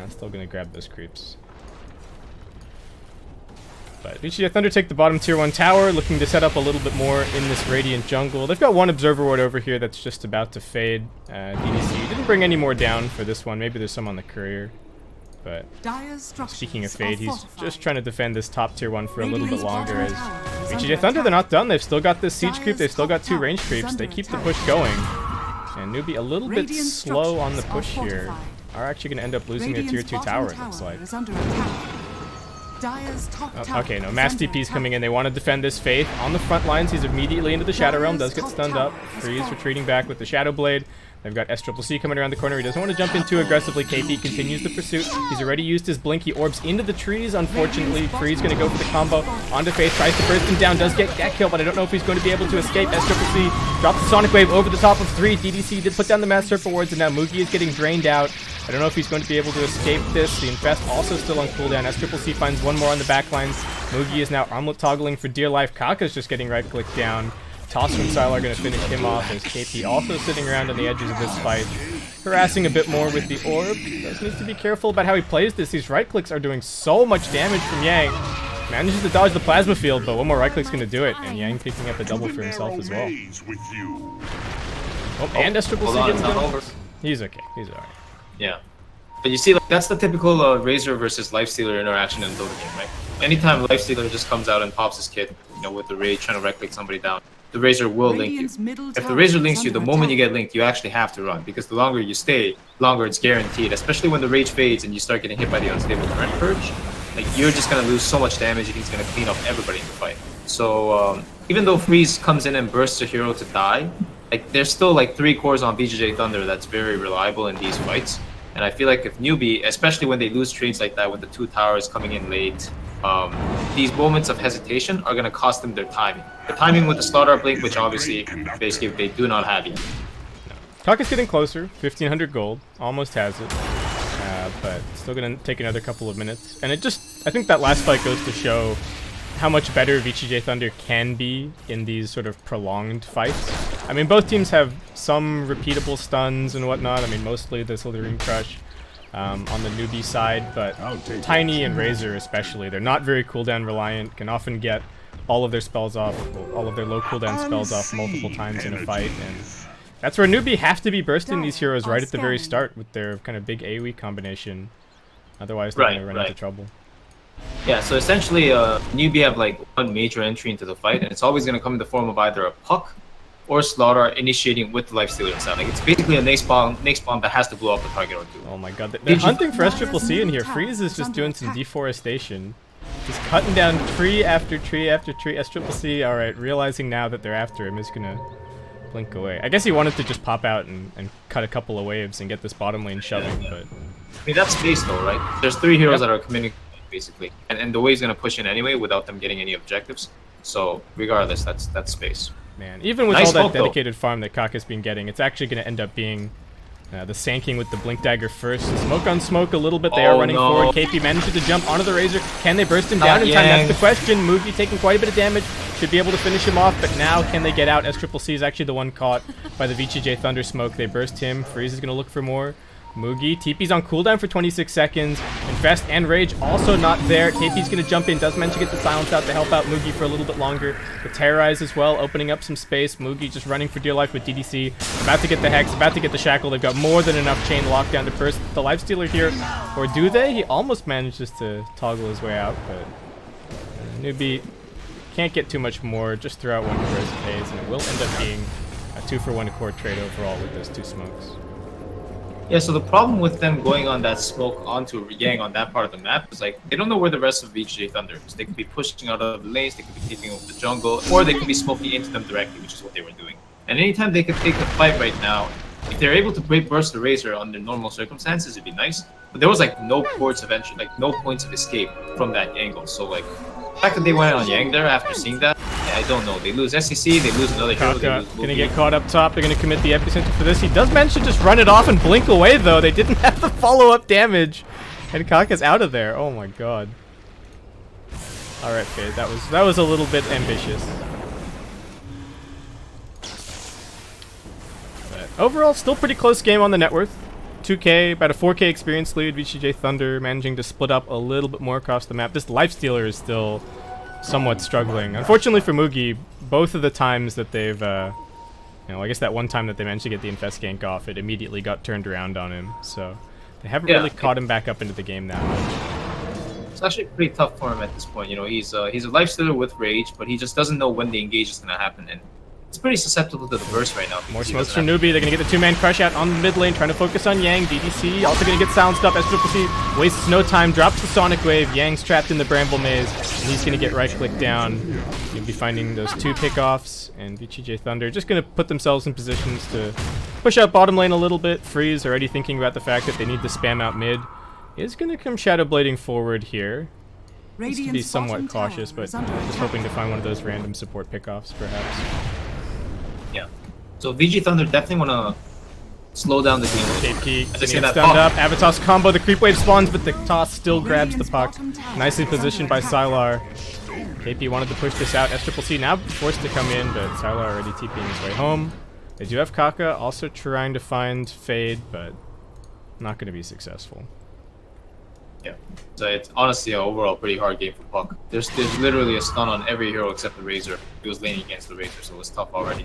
Still going to grab those creeps. But VGJ.Thunder take the bottom tier 1 tower, looking to set up a little bit more in this Radiant jungle. They've got one Observer Ward over here that's just about to fade. DDC didn't bring any more down for this one. Maybe there's some on the Courier. But speaking of Fade, he's just trying to defend this top tier 1 for a little bit longer. As VGJ.Thunder, they're not done. They've still got this Siege creep. They've still got 2 range creeps. They keep the push going. And Newbee a little bit slow on the push here. Are actually going to end up losing their tier 2 tower, it looks like. Okay, no, Mass DP's coming in. They want to defend this Faith. On the front lines, he's immediately into the Shadow Realm. Does get stunned up. Freeze retreating back with the Shadow Blade. They've got SCCC coming around the corner. He doesn't want to jump in too aggressively. KP continues the pursuit. He's already used his blink. He orbs into the trees, unfortunately. Freeze going to go for the combo. Onto Faith, tries to burst him down. Does get kill, but I don't know if he's going to be able to escape. SCCC drops the Sonic Wave over the top of 3. DDC did put down the Mass Serpent Wards, and now Mugi is getting drained out. I don't know if he's going to be able to escape this. The Infest also still on cooldown. SCCC finds one more on the back lines. Mugi is now armlet toggling for dear life. Kaka's just getting right-clicked down. Toss from Sylar going to finish him off. There's KP also sitting around on the edges of this fight, harassing a bit more with the orb. Does need to be careful about how he plays this. These right-clicks are doing so much damage from Yang. Manages to dodge the plasma field, but one more right-click's going to do it. And Yang picking up a double for himself as well. Oh, and SCCC gets over. He's okay. He's alright. Yeah. But you see, like, that's the typical Razor versus Lifestealer interaction in Dota game, right? Anytime Lifestealer just comes out and pops his kit, you know, with the Rage trying to right-click somebody down, the Razor will link you. If the Razor links you, the moment you get linked, you actually have to run, because the longer you stay, longer it's guaranteed, especially when the Rage fades and you start getting hit by the Unstable Current Purge. Like, you're just going to lose so much damage, and he's going to clean up everybody in the fight. So, even though Freeze comes in and bursts a hero to die, like, there's still like 3 cores on VGJ.Thunder that's very reliable in these fights. And I feel like if Newbee, especially when they lose trades like that with the 2 towers coming in late, these moments of hesitation are going to cost them their timing. The timing with the Slaughter Blink, which obviously Basskip they do not have yet. Kaka's getting closer, 1500 gold, almost has it, but still going to take another couple of minutes. And it just, I think that last fight goes to show how much better VGJ.Thunder can be in these sort of prolonged fights. I mean, both teams have some repeatable stuns and whatnot. I mean, mostly the Slitherine Crush on the Newbee side, but Tiny and Razor especially, they're not very cooldown reliant, can often get all of their spells off, all of their low cooldown spells off multiple times in a fight, and that's where Newbee have to be bursting these heroes right at the very start with their kind of big AoE combination. Otherwise, they're going to run into trouble. Yeah, so essentially, Newbee have like one major entry into the fight, and it's always going to come in the form of either a Puck or Slaughter initiating with the Lifestealer inside. Like, it's basically a Nace bomb that has to blow up the target or two. Oh my god, they're hunting for SCCC in here. Freeze is just doing some deforestation. Just cutting down tree after tree after tree. SCCC, alright, realizing now that they're after him, is going to blink away. I guess he wanted to just pop out and cut a couple of waves and get this bottom lane shoving, but... I mean, that's space though, right? There's 3 heroes that are committing, basically. And the wave's going to push in anyway without them getting any objectives. So, regardless, that's space. Man, even with all that dedicated farm that Kaka's been getting, it's actually going to end up being the Sanking with the Blink Dagger first. Smoke on smoke a little bit. They are running forward. KP manages to jump onto the Razor. Can they burst him down in time? That's the question. Mugi taking quite a bit of damage. Should be able to finish him off, but now can they get out? SCCC is actually the one caught by the VGJ.Thunder smoke. They burst him. Freeze is going to look for more. Mugi, TP's on cooldown for 26 seconds. Infest and Rage also not there. KP's going to jump in, does manage to get the silence out to help out Mugi for a little bit longer. The Terrorize as well, opening up some space. Mugi just running for dear life with DDC. About to get the Hex, about to get the Shackle. They've got more than enough chain lockdown to burst the Lifestealer here. Or do they? He almost manages to toggle his way out, but Newbee can't get too much more. Just throw out one Corrosive Haze, and it will end up being a 2-for-1 core trade overall with those 2 smokes. Yeah, so the problem with them going on that smoke onto Yang on that part of the map is like they don't know where the rest of VGJ.Thunder is. They could be pushing out of the lanes, they could be taking over the jungle, or they could be smoking into them directly, which is what they were doing. And anytime they could take the fight right now, if they're able to burst the Razor under normal circumstances, it'd be nice. But there was like no ports of entry, like no points of escape from that angle. So like the fact that they went on Yang there after seeing that, I don't know. They lose SCC, they lose another hero. Kaka gonna get caught up top. They're gonna commit the epicenter for this. He does manage to just run it off and blink away though. They didn't have the follow-up damage, and Kaka's out of there. Oh my god. All right, Fade. That was a little bit ambitious. But overall, still pretty close game on the net worth. 2K, about a 4K experience lead. VGJ.Thunder managing to split up a little bit more across the map. This Lifestealer is still somewhat struggling. Unfortunately for Mugi, both of the times that they've, I guess that one time that they managed to get the Infest gank off, it immediately got turned around on him. So they haven't really caught him back up into the game that much. It's actually pretty tough for him at this point. You know, he's a Lifestealer with Rage, but he just doesn't know when the engage is going to happen. And it's pretty susceptible to the burst right now. More smokes from Newbee. They're going to get the 2-man crush out on the mid lane, trying to focus on Yang. DDC also going to get silenced up. SCCC wastes no time, drops the Sonic Wave. Yang's trapped in the Bramble Maze, and he's going to get right-clicked down. You'll be finding those 2 pickoffs, and VGJ.Thunder just going to put themselves in positions to push out bottom lane a little bit. Freeze already thinking about the fact that they need to spam out mid. Is going to come Shadow Blading forward here. Needs to be somewhat cautious, but just hoping to find one of those random support pickoffs, perhaps. Yeah. So VG.Thunder definitely want to slow down the game. KP As I say getting that stunned puck. up. Avatos combo. The creep wave spawns, but the toss still grabs the puck. Nicely positioned by Sylar. KP wanted to push this out. SCCC now forced to come in, but Sylar already TPing his way home. They do have Kaka also trying to find Fade, but not going to be successful. Yeah, so it's honestly an overall pretty hard game for Puck. There's literally a stun on every hero except the Razor. He was laning against the Razor, so it was tough already.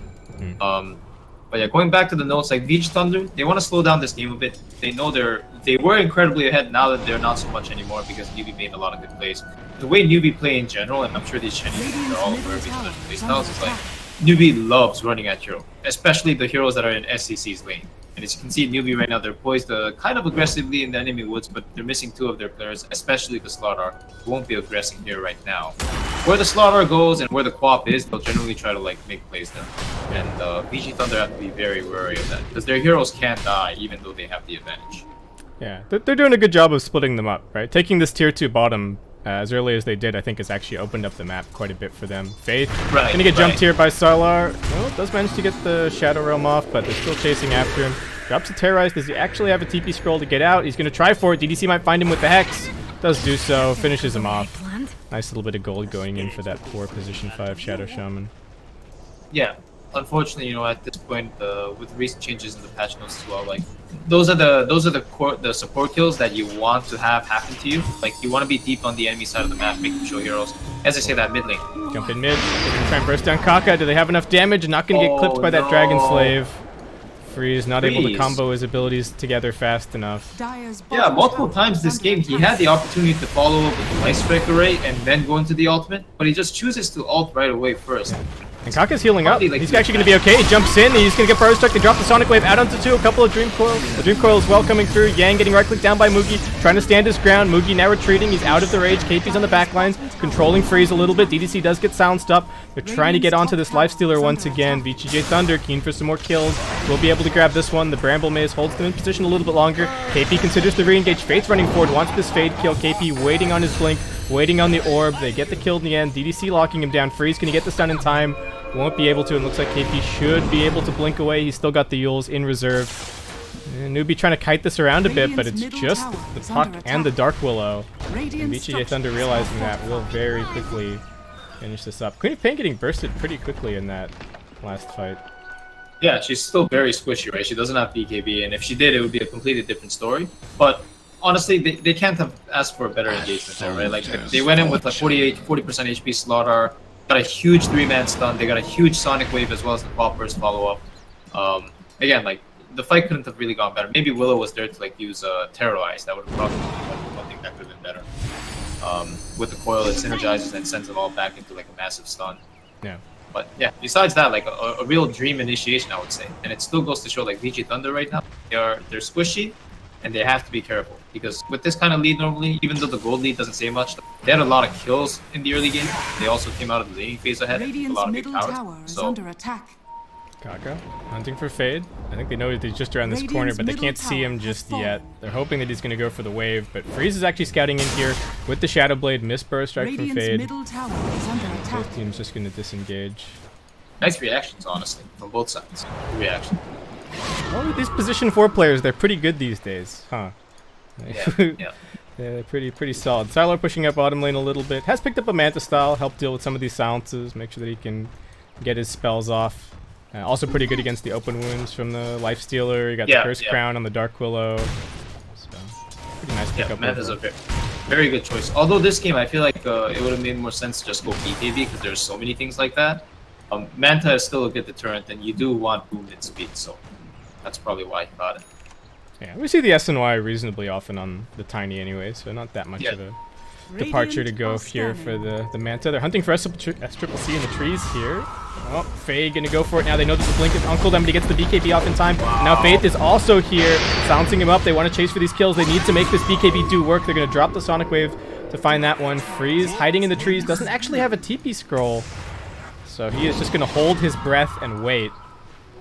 But yeah, going back to the notes, like VGJ.Thunder, they want to slow down this game a bit. They know they were incredibly ahead. Now that they're not so much anymore because Newbee made a lot of good plays. The way Newbee play in general, and I'm sure these Chinese are all aware of each other's play styles, is like Newbee loves running at hero, especially the heroes that are in SCC's lane. And as you can see, Newbee right now, they're poised kind of aggressively in the enemy woods, but they're missing 2 of their players, especially the Slardar, who won't be aggressing here right now. Where the Slardar goes and where the Quap is, they'll generally try to like make plays there. And VGJ.Thunder have to be very wary of that, because their heroes can't die even though they have the advantage. Yeah, they're doing a good job of splitting them up, right? Taking this tier 2 bottom as early as they did, I think, has actually opened up the map quite a bit for them. Faith, gonna get jumped here by Sylar. Well, does manage to get the Shadow Realm off, but they're still chasing after him. Drops a Terrorize. Does he actually have a TP scroll to get out? He's gonna try for it. DDC might find him with the Hex. Does do so. Finishes him off. Nice little bit of gold going in for that poor position 5 Shadow Shaman. Yeah, unfortunately, you know, at this point, with recent changes in the patch notes as well, like those are the support kills that you want to have happen to you. Like you want to be deep on the enemy side of the map, making sure heroes. As I say, that mid lane. Jump in mid. They're gonna try and burst down Kaka. Do they have enough damage? Not gonna get clipped by that Dragon Slave. Freeze not able to combo his abilities together fast enough. Yeah, multiple times this game he had the opportunity to follow up with the Light Strike Array and then go into the ultimate, but he just chooses to ult right away first. And Kaka's healing up. He's actually going to be okay. He jumps in. He's going to get Burrow Struck. They drop the Sonic Wave out onto 2. A couple of Dream Coils. The Dream Coil is well coming through. Yang getting right-clicked down by Mugi. Trying to stand his ground. Mugi now retreating. He's out of the rage. KP's on the back lines. Controlling Freeze a little bit. DDC does get silenced up. They're trying to get onto this Lifestealer once again. VGJ.Thunder keen for some more kills. Will be able to grab this one. The Bramble Maze holds them in position a little bit longer. KP considers the re-engage. Fate's running forward. Wants this Fade kill. KP waiting on his blink. Waiting on the orb. They get the kill in the end. DDC locking him down. Freeze can he get the stun in time? Won't be able to. It looks like KP should be able to blink away. He's still got the Yules in reserve. And Newbee trying to kite this around a bit, but it's just the Puck and the Dark Willow. And VGJ.Thunder realizing that will very quickly finish this up. Queen of Pain getting bursted pretty quickly in that last fight. Yeah, she's still very squishy, right? She doesn't have BKB, and if she did, it would be a completely different story. But honestly, they can't have asked for a better engagement there, right? Like they went in with like 40% HP Slardar. Got a huge 3-man stun. They got a huge Sonic Wave as well as the Pop Burst follow-up. Again, like the fight couldn't have really gone better. Maybe Willow was there to like use Terrorize. That would have probably been one thing that could have been better. With the coil, it synergizes and sends them all back into like a massive stun. Yeah. But yeah, besides that, like a real dream initiation, I would say. And it still goes to show like VG.Thunder right now, they're squishy. And they have to be careful because with this kind of lead normally, even though the gold lead doesn't say much, they had a lot of kills in the early game. They also came out of the laning phase ahead with a lot of big towers. So Kaka hunting for Fade. I think they know that he's just around this corner, but they can't see him just yet. They're hoping that he's going to go for the wave, but Freeze is actually scouting in here with the Shadow Blade. Miss Burrow Strike from Fade. Both teams just going to disengage. Nice reactions, honestly, from both sides. Reaction. Well, these position 4 players, they're pretty good these days, huh? Yeah. They're pretty solid. Sylar pushing up bottom lane a little bit. Has picked up a Manta style, help deal with some of these silences, make sure that he can get his spells off. Also pretty good against the open wounds from the Lifestealer. You got the Curse Crown on the Dark Willow. So, pretty nice pickup. Yeah, Manta's a very good choice. Although this game, I feel like it would have made more sense to just go BKB because there's so many things like that. Manta is still a good deterrent, and you do want movement speed, so that's probably why he got it. Yeah, we see the SNY reasonably often on the Tiny anyway, so not that much of a departure to go here for the Manta. They're hunting for SCCC in the trees here. Oh, Faye gonna go for it now. They know there's a blink of Uncle them, but he gets the BKB off in time. Wow. Now Faith is also here, silencing him up. They want to chase for these kills. They need to make this BKB do work. They're gonna drop the Sonic Wave to find that one. Freeze hiding in the trees, doesn't actually have a TP scroll. So he is just going to hold his breath and wait.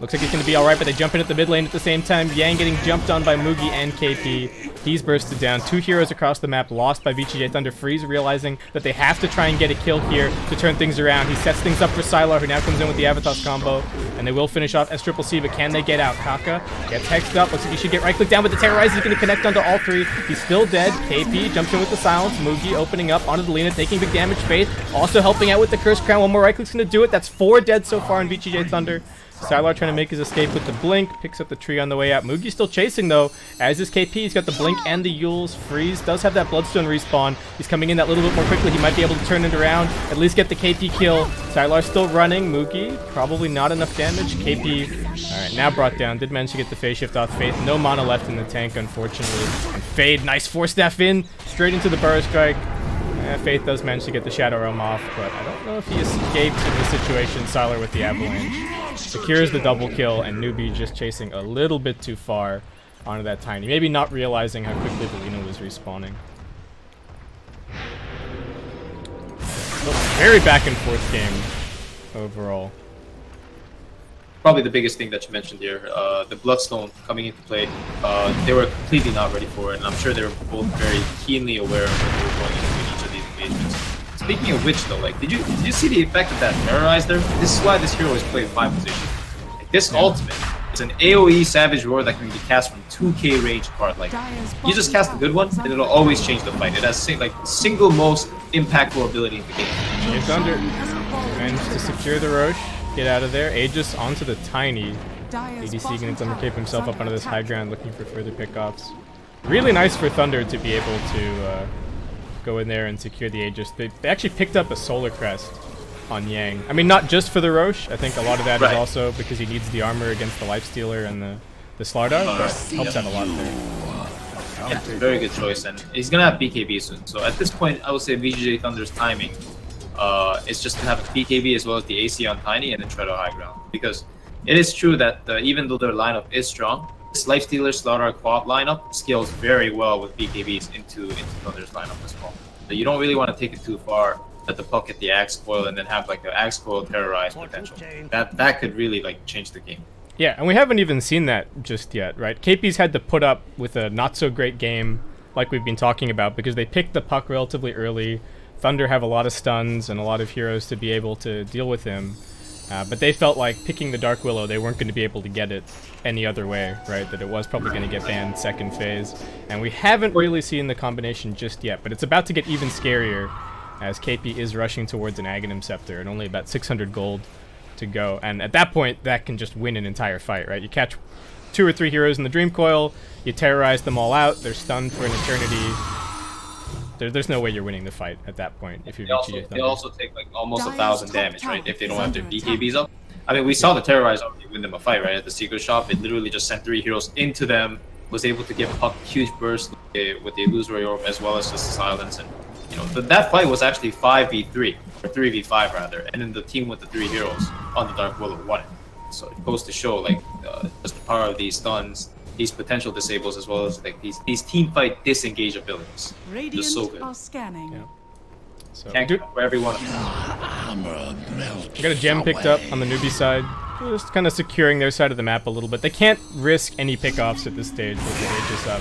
Looks like he's going to be alright, but they jump in at the mid lane at the same time. Yang getting jumped on by Mugi and KP. He's bursted down. 2 heroes across the map, lost by VGJ.Thunder. Freeze realizing that they have to try and get a kill here to turn things around. He sets things up for Sylar, who now comes in with the Avatos combo. And they will finish off SCCC, but can they get out? Kaka gets hexed up. Looks like he should get right-click down, but the Terrorize is going to connect onto all 3. He's still dead. KP jumps in with the silence. Mugi opening up onto the Lina, taking big damage. Faith also helping out with the Curse Crown. One more right-click's going to do it. That's 4 dead so far in VGJ.Thunder. Sylar trying to make his escape with the Blink, picks up the tree on the way out. Mugi's still chasing though, as is KP. He's got the Blink and the Yules. Freeze does have that Bloodstone respawn. He's coming in that little bit more quickly. He might be able to turn it around, at least get the KP kill. Sylar's still running. Mugi, probably not enough damage. KP, alright, now brought down. Did manage to get the phase shift off Faith. No mana left in the tank, unfortunately. And Fade, nice Force Staff in, straight into the Burrow Strike. Faith does manage to get the Shadow Realm off, but I don't know if he escaped in this situation. Sylar with the Avalanche secures the double kill, and Newbee just chasing a little bit too far onto that Tiny. Maybe not realizing how quickly the Lina was respawning. So, very back and forth game overall. Probably the biggest thing that you mentioned here, the Bloodstone coming into play, they were completely not ready for it, and I'm sure they were both very keenly aware of what they were going into in each of these engagements. Speaking of which, though, like, did you see the effect of that Terrorize there? This is why this hero is played 5 positions. Like, this ultimate is an AoE Savage Roar that can be cast from 2k range card. Like, you just cast a good one, and it'll always change the fight. It has like single most impactful ability in the game. Thunder managed to secure the Roche. Get out of there. Aegis onto the Tiny. ADC going to Thundercape himself up onto this high ground, looking for further pickoffs. Really nice for Thunder to be able to go in there and secure the Aegis. They actually picked up a Solar Crest on Yang. I mean, not just for the Roche. I think a lot of that is also because he needs the armor against the Lifestealer and the Slardar, but helps out a lot there. Yeah, very good choice, and he's going to have BKB soon. So at this point, I would say VGJ.Thunder's timing it's just to have a BKB as well as the AC on Tiny and then try to high ground. Because it is true that even though their lineup is strong, this Lifestealer Slardar Quad lineup scales very well with BKBs into Thunder's lineup as well. So you don't really want to take it too far, let the puck at the Axe Coil and then have like the Axe Coil Terrorize potential. That could really like change the game. Yeah, and we haven't even seen that just yet, right? KP's had to put up with a not so great game like we've been talking about because they picked the puck relatively early. Thunder have a lot of stuns and a lot of heroes to be able to deal with him. But they felt like picking the Dark Willow, they weren't going to be able to get it any other way, right? That it was probably going to get banned second phase. And we haven't really seen the combination just yet, but it's about to get even scarier as KP is rushing towards an Aghanim Scepter and only about 600 gold to go. And at that point, that can just win an entire fight, right? You catch 2 or 3 heroes in the Dream Coil, you terrorize them all out, they're stunned for an eternity. There's no way you're winning the fight at that point if you're VGJ. They also take like almost 1,000 damage, right? If they don't have their BKBs up. I mean, we saw the Terrorize already win them a fight, right? At the Secret Shop, it literally just sent 3 heroes into them, was able to give Puck a huge burst with the Illusory Orb as well as just Silence. And, you know, that fight was actually 5v3, or 3v5 rather, and then the team with the 3 heroes on the Dark Willow won it. So it goes to show, like, just the power of these stuns, these potential disables, as well as like these team fight disengage abilities. Just so good. Yeah. So can't get for everyone. We got a gem picked up on the Newbee side, just kind of securing their side of the map a little bit. They can't risk any pickoffs at this stage with the Aegis up.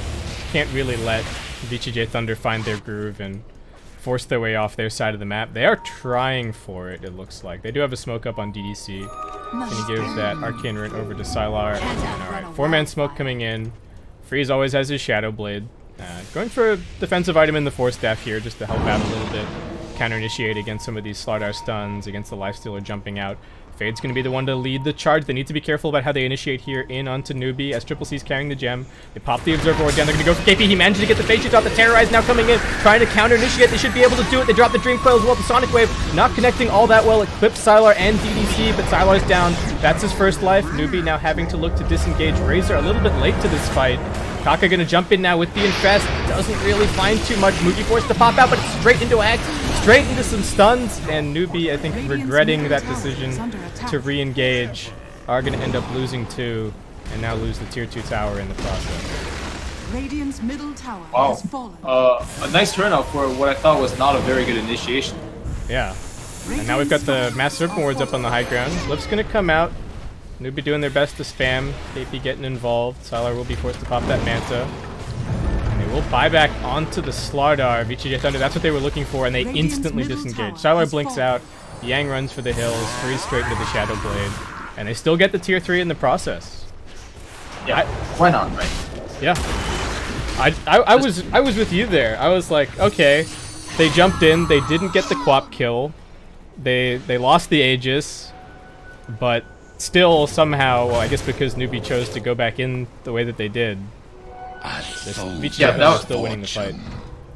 Can't really let VGJ.Thunder find their groove and force their way off their side of the map. They are trying for it, it looks like. They do have a smoke up on DDC. Gonna give that Arcane Rune over to Sylar. Alright, 4-man smoke coming in. Freeze always has his Shadow Blade. Going for a defensive item in the Force Staff here just to help out a little bit. Counter-initiate against some of these Slardar stuns, against the Lifestealer jumping out. Fade's going to be the one to lead the charge. They need to be careful about how they initiate here in onto Newbee as CCC's carrying the gem. They pop the Observer Ward down. They're going to go for KP. He managed to get the phase shift off. The Terrorize now coming in, trying to counter-initiate. They should be able to do it. They drop the Dream Coil as well. The Sonic Wave not connecting all that well. It clips Sylar and DDC, but Sylar's down. That's his first life. Newbee now having to look to disengage Razor a little bit late to this fight. Kaka gonna jump in now with the Infest. Doesn't really find too much. Mugi forced to pop out, but it's straight into Axe, straight into some stuns. And Newbee, I think, regretting that decision to re-engage, are gonna end up losing 2, and now lose the tier 2 tower in the process. Radiant's middle tower has fallen. A nice turnout for what I thought was not a very good initiation. Yeah. And now we've got the Mass Serpent Wards up on the high ground. Lip's gonna come out. Newbee doing their best to spam. KP getting involved. Sylar will be forced to pop that Manta. And they will buy back onto the Slardar. VGJ.Thunder, that's what they were looking for, and they instantly disengage. Sylar blinks out. Yang runs for the hills. Freeze straight into the Shadow Blade. And they still get the tier 3 in the process. Yeah, why not, right? Yeah. I was with you there. I was like, okay, they jumped in. They didn't get the Quap kill. They lost the Aegis. But still, somehow, well, I guess because Newbee chose to go back in the way that they did, VGJ was still winning the fight.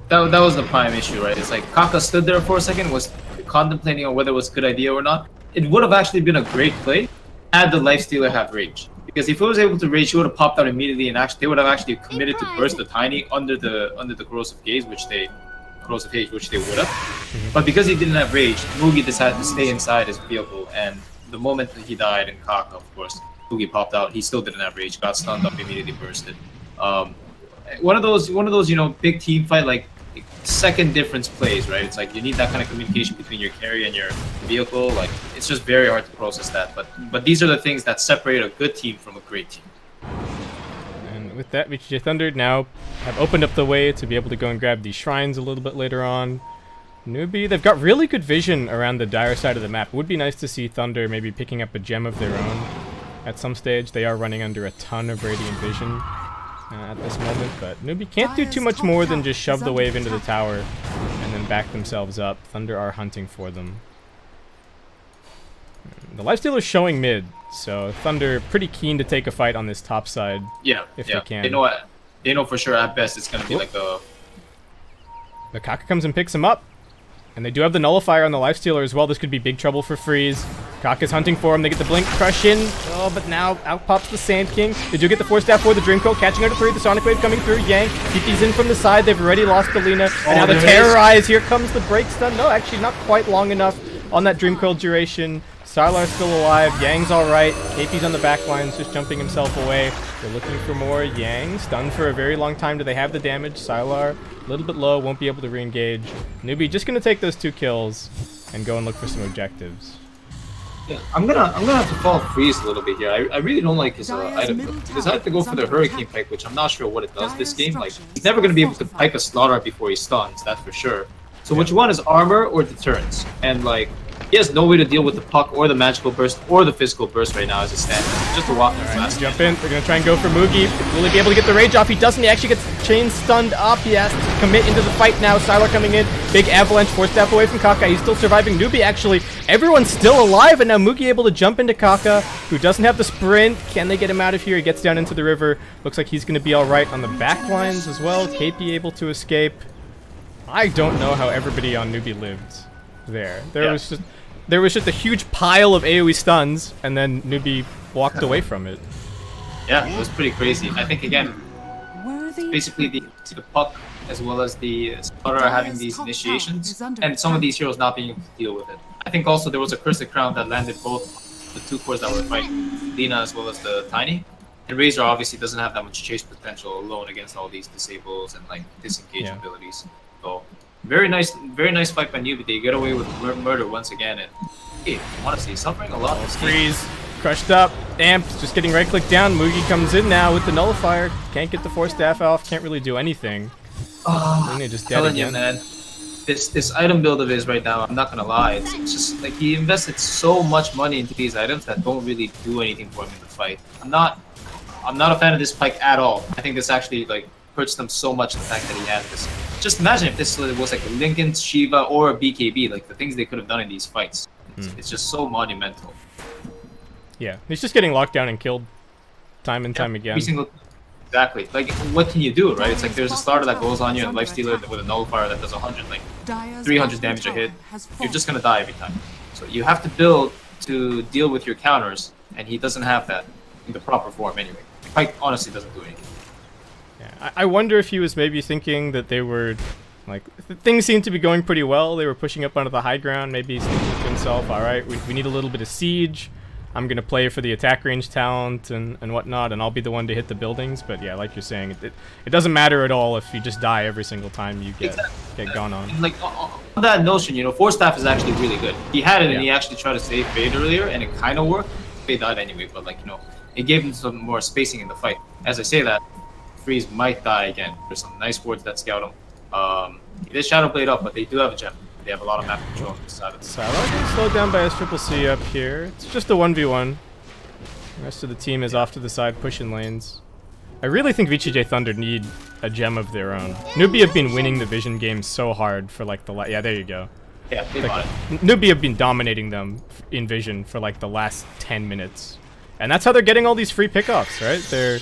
That was the prime issue, right? It's like Kaka stood there for a second, was contemplating on whether it was a good idea or not. It would have actually been a great play had the Lifestealer have rage. Because if it was able to rage, he would have popped out immediately, and actually they would have actually committed to burst the Tiny under the corrosive gaze, which they would have. But because he didn't have rage, Mugi decided to stay inside his vehicle, and the moment that he died in Kaka, of course, Mugi popped out. He still didn't have rage, got stunned up, immediately bursted. One of those, you know, big team fight, like second difference plays, right? It's like you need that kind of communication between your carry and your vehicle. Like it's just very hard to process that. But these are the things that separate a good team from a great team. And with that, VGJ.Thunder now have opened up the way to be able to go and grab these shrines a little bit later on. Newbee, they've got really good vision around the dire side of the map. It would be nice to see Thunder maybe picking up a gem of their own at some stage. They are running under a ton of Radiant Vision at this moment, but Newbee can't do too much more than just shove the wave into the tower and then back themselves up. Thunder are hunting for them. The Lifestealer's showing mid, so Thunder pretty keen to take a fight on this top side. Yeah, if they can. They know for sure at best it's gonna be like a... The Kaka comes and picks him up. And they do have the Nullifier on the Lifestealer as well. This could be big trouble for Freeze. Kaka's hunting for him. They get the Blink Crush in. Oh, but now out pops the Sand King. They do get the Force Staff for the Dreamcoat. Catching her to 3. The Sonic Wave coming through. Yang. TP's in from the side. They've already lost Belina. And now the Terrorize. Here comes the Break Stun. No, actually not quite long enough on that Dreamcoat duration. Sylar's still alive. Yang's alright. KP's on the back lines, just jumping himself away. They're looking for more. Yang stunned for a very long time. Do they have the damage? Sylar a little bit low, won't be able to re-engage. Newbee just gonna take those 2 kills and go and look for some objectives. Yeah, I'm gonna have to follow Freeze a little bit here. I really don't like his item. He decided to go for the Hurricane Pike, which I'm not sure what it does this game. Like he's never gonna be able to pike a Slaughter before he stuns, that's for sure. So what you want is armor or deterrence, and like he has no way to deal with the puck or the magical burst or the physical burst right now as it stands. Just to walk fast. Jump in. They're gonna try and go for Mugi. Will he be able to get the rage off? He doesn't. He actually gets chain stunned up. He has to commit into the fight now. Sylar coming in. Big avalanche. Force Staff away from Kaka. He's still surviving. Newbee actually. Everyone's still alive, and now Mugi able to jump into Kaka, who doesn't have the sprint. Can they get him out of here? He gets down into the river. Looks like he's gonna be all right on the back lines as well. KP able to escape. I don't know how everybody on Newbee lived there. There was just a huge pile of AoE stuns, and then Newbee walked away from it. Yeah, it was pretty crazy. I think, again, basically the puck as well as the Slaughter are having these initiations, and some of these heroes not being able to deal with it. I think also there was a Cursed Crown that landed both the 2 cores that were fighting, Lina as well as the Tiny. And Razor obviously doesn't have that much chase potential alone against all these disables and like disengage abilities. So very nice fight by Newbee. They get away with murder once again, and hey, honestly, suffering a lot. Freeze, crushed up, Amped, just getting right click down. Mugi comes in now with the Nullifier. Can't get the Force Staff off. Can't really do anything. Just dead again. You, man, this item build of his right now, I'm not gonna lie, it's just like he invested so much money into these items that don't really do anything for him in the fight. I'm not a fan of this Pike at all. I think this actually like hurts them so much, the fact that he has this. Just imagine if this was like a Lincoln, Shiva, or a BKB, like the things they could have done in these fights. It's just so monumental. Yeah, he's just getting locked down and killed time and time again. Exactly. Like, what can you do, right? It's like there's a starter that goes on you and Lifestealer with a Nullifier that does 100, like 300 damage a hit. You're just gonna die every time. So you have to build to deal with your counters, and he doesn't have that in the proper form anyway. Pike honestly doesn't do anything. Yeah, I wonder if he was maybe thinking that they were, like, things seemed to be going pretty well. They were pushing up onto the high ground. Maybe he's thinking to himself, all right, we need a little bit of siege. I'm going to play for the attack range talent and whatnot, and I'll be the one to hit the buildings. But yeah, like you're saying, it doesn't matter at all if you just die every single time you get gone on. And like, on that notion, you know, Force Staff is actually really good. He had it and he actually tried to save Fade earlier, and it kind of worked. they died anyway, but like, you know, it gave them some more spacing in the fight. As I say that, Freeze might die again. There's some nice wards that scout him. He did Shadow Blade up, but they do have a gem. They have a lot of map control on this side of the Sylar getting slowed down by SCC up here. It's just a 1v1. The rest of the team is off to the side pushing lanes. I really think VGJ.Thunder need a gem of their own. Newbee have been winning the Vision game so hard for like the yeah, there you go. Yeah, they bought it. Newbee have been dominating them in Vision for like the last 10 minutes. And that's how they're getting all these free pickoffs, right? They're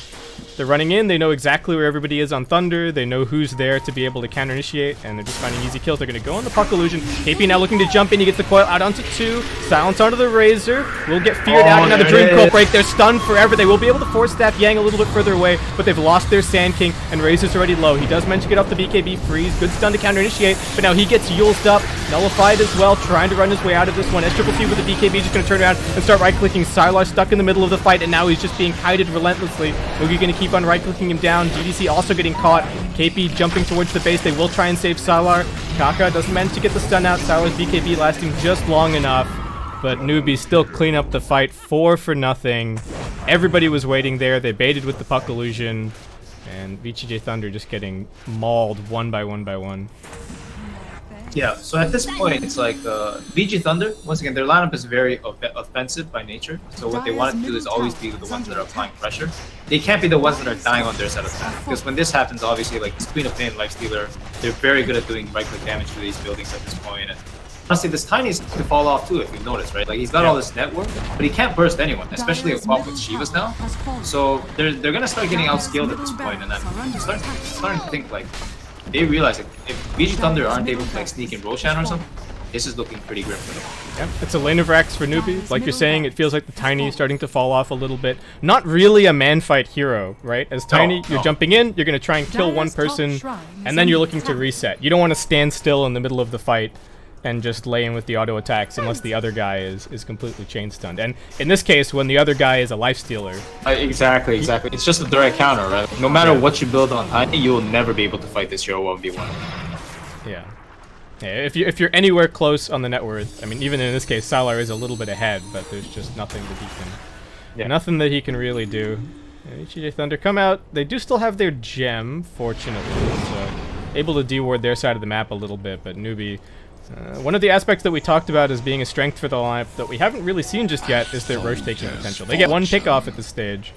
running in, they know exactly where everybody is on Thunder, they know who's there to be able to counter-initiate, and they're just finding easy kills. They're going to go on the Puck Illusion. KP now looking to jump in, he gets the coil out onto 2, silence onto the Razor, will get feared out, and now the Dream Coil break. They're stunned forever. They will be able to force staff Yang a little bit further away, but they've lost their Sand King, and Razor's already low. He does manage to get off the BKB freeze, good stun to counter-initiate, but now he gets Yulesed up, nullified as well, trying to run his way out of this one. SCC with the BKB just going to turn around and start right-clicking. Sylar stuck in the middle of the fight, and now he's just being kited relentlessly. Mugi going to keep on right-clicking him down. DDC also getting caught. KP jumping towards the base. They will try and save Sylar. Kaka doesn't manage to get the stun out. Sylar's BKB lasting just long enough, but Newbee still clean up the fight 4 for nothing. Everybody was waiting there. They baited with the Puck Illusion, and VGJ.Thunder just getting mauled one by one. Yeah, so at this point, it's like VG.Thunder, once again, their lineup is very offensive by nature. So what they want to do is always be the ones that are applying pressure. They can't be the ones that are dying on their side of attack. Because when this happens, obviously, like Queen of Pain, Lifestealer, they're very good at doing right-click damage to these buildings at this point. And honestly, this Tiny is to fall off too, if you notice, right? Like, he's got all this network, but he can't burst anyone, especially a pop with Shivas now. So they're going to start getting outscaled at this point, and I'm starting to think, like, they realize that if VG.Thunder aren't able to like sneak in Roshan or something, this is looking pretty grim for them. Yeah, it's a lane of racks for Newbee. Like you're saying, it feels like the Tiny is starting to fall off a little bit. Not really a man-fight hero, right? As Tiny, you're jumping in, you're going to try and kill one person, and then you're looking to reset. You don't want to stand still in the middle of the fight and just lay in with the auto attacks unless the other guy is completely chain stunned. And in this case, when the other guy is a life stealer. Exactly. It's just a direct counter, right? No matter what you build on Tiny, you will never be able to fight this hero 1v1. Yeah. If you're anywhere close on the net worth, I mean, even in this case, Sylar is a little bit ahead, but there's just nothing that he can really do. VGJ.Thunder come out. They do still have their gem, fortunately, so able to deward their side of the map a little bit, but Newbee. One of the aspects that we talked about as being a strength for the lineup that we haven't really seen just yet is their Rosh taking potential. They get one pick off at this stage,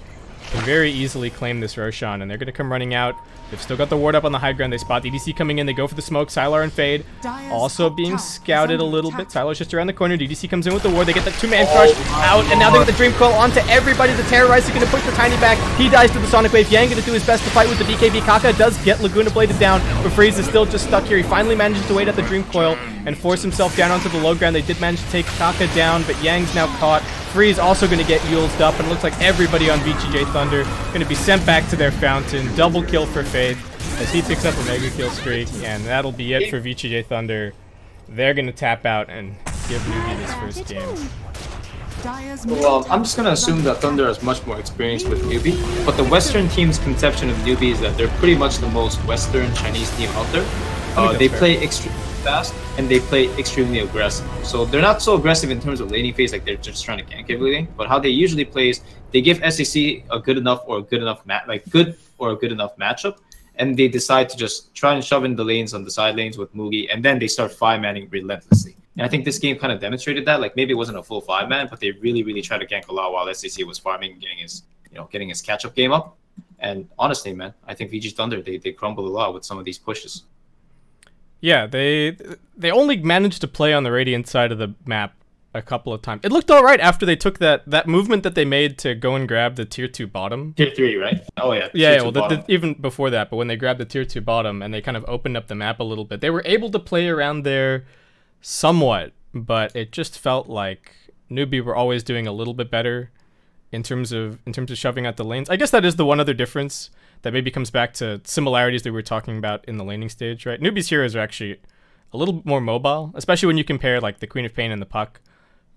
can very easily claim this Roshan, and they're going to come running out. They've still got the ward up on the high ground. They spot DDC coming in. They go for the smoke. Sylar and Fade also being scouted a little bit. Sylar's just around the corner. DDC comes in with the ward. They get that two-man crush out, and now they got the Dream Coil onto everybody. The Terrorizer going to push the Tiny back. He dies to the Sonic Wave. Yang going to do his best to fight with the BKB. Kaka does get Laguna bladed down, but Freeze is still just stuck here. He finally manages to wait at the Dream Coil and force himself down onto the low ground. They did manage to take Kaka down, but Yang's now caught. Freeze also going to get Yulesed up, and it looks like everybody on VGJ.Thunder going to be sent back to their fountain. Double kill for Faith as he picks up a mega kill streak, and that'll be it for VGJ.Thunder. They're going to tap out and give Newbee this first game. Well, I'm just going to assume that Thunder has much more experience with Newbee, but the Western team's conception of Newbee is that they're pretty much the most Western Chinese team out there. They play extremely fast, and they play extremely aggressive. So they're not so aggressive in terms of laning phase, like they're just trying to gank everything. But how they usually play is they give SCC a good enough matchup, and they decide to just try and shove in the lanes on the side lanes with Mugi, and then they start 5-manning relentlessly. And I think this game kind of demonstrated that. Like, maybe it wasn't a full 5-man, but they really tried to gank a lot while SCC was farming, getting his catch-up game up. And honestly, man, I think VG.Thunder, they crumbled a lot with some of these pushes. Yeah, they only managed to play on the Radiant side of the map a couple of times. It looked all right after they took that movement that they made to go and grab the tier 2 bottom. Tier 3, right? Oh, yeah. Yeah, well, even before that, but when they grabbed the tier 2 bottom and they kind of opened up the map a little bit, they were able to play around there somewhat, but it just felt like Newbee were always doing a little bit better in terms of shoving out the lanes. I guess that is the one other difference that maybe comes back to similarities that we were talking about in the laning stage, right? Newbee's heroes are actually a little more mobile, especially when you compare like the Queen of Pain and the Puck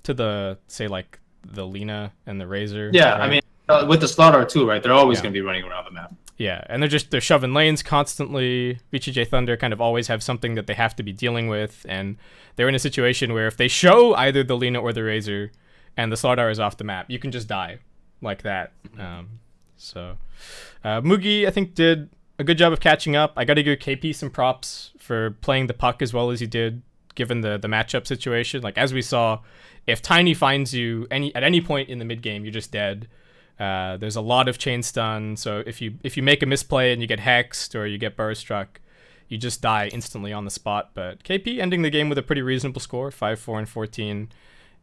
to the, say, like the Lina and the Razor. Yeah, right? I mean, with the Slaughter too, right? They're always going to be running around the map. Yeah, and they're shoving lanes constantly. VGJ.Thunder kind of always have something that they have to be dealing with, and they're in a situation where if they show either the Lina or the Razor, and the Slardar is off the map. You can just die like that. Mugi, I think, did a good job of catching up. I got to give KP some props for playing the puck as well as he did, given the matchup situation. Like, as we saw, if Tiny finds you at any point in the mid game, you're just dead. There's a lot of chain stun, so if you make a misplay and you get hexed or you get burst struck, you just die instantly on the spot. But KP ending the game with a pretty reasonable score, 5-4 and 14.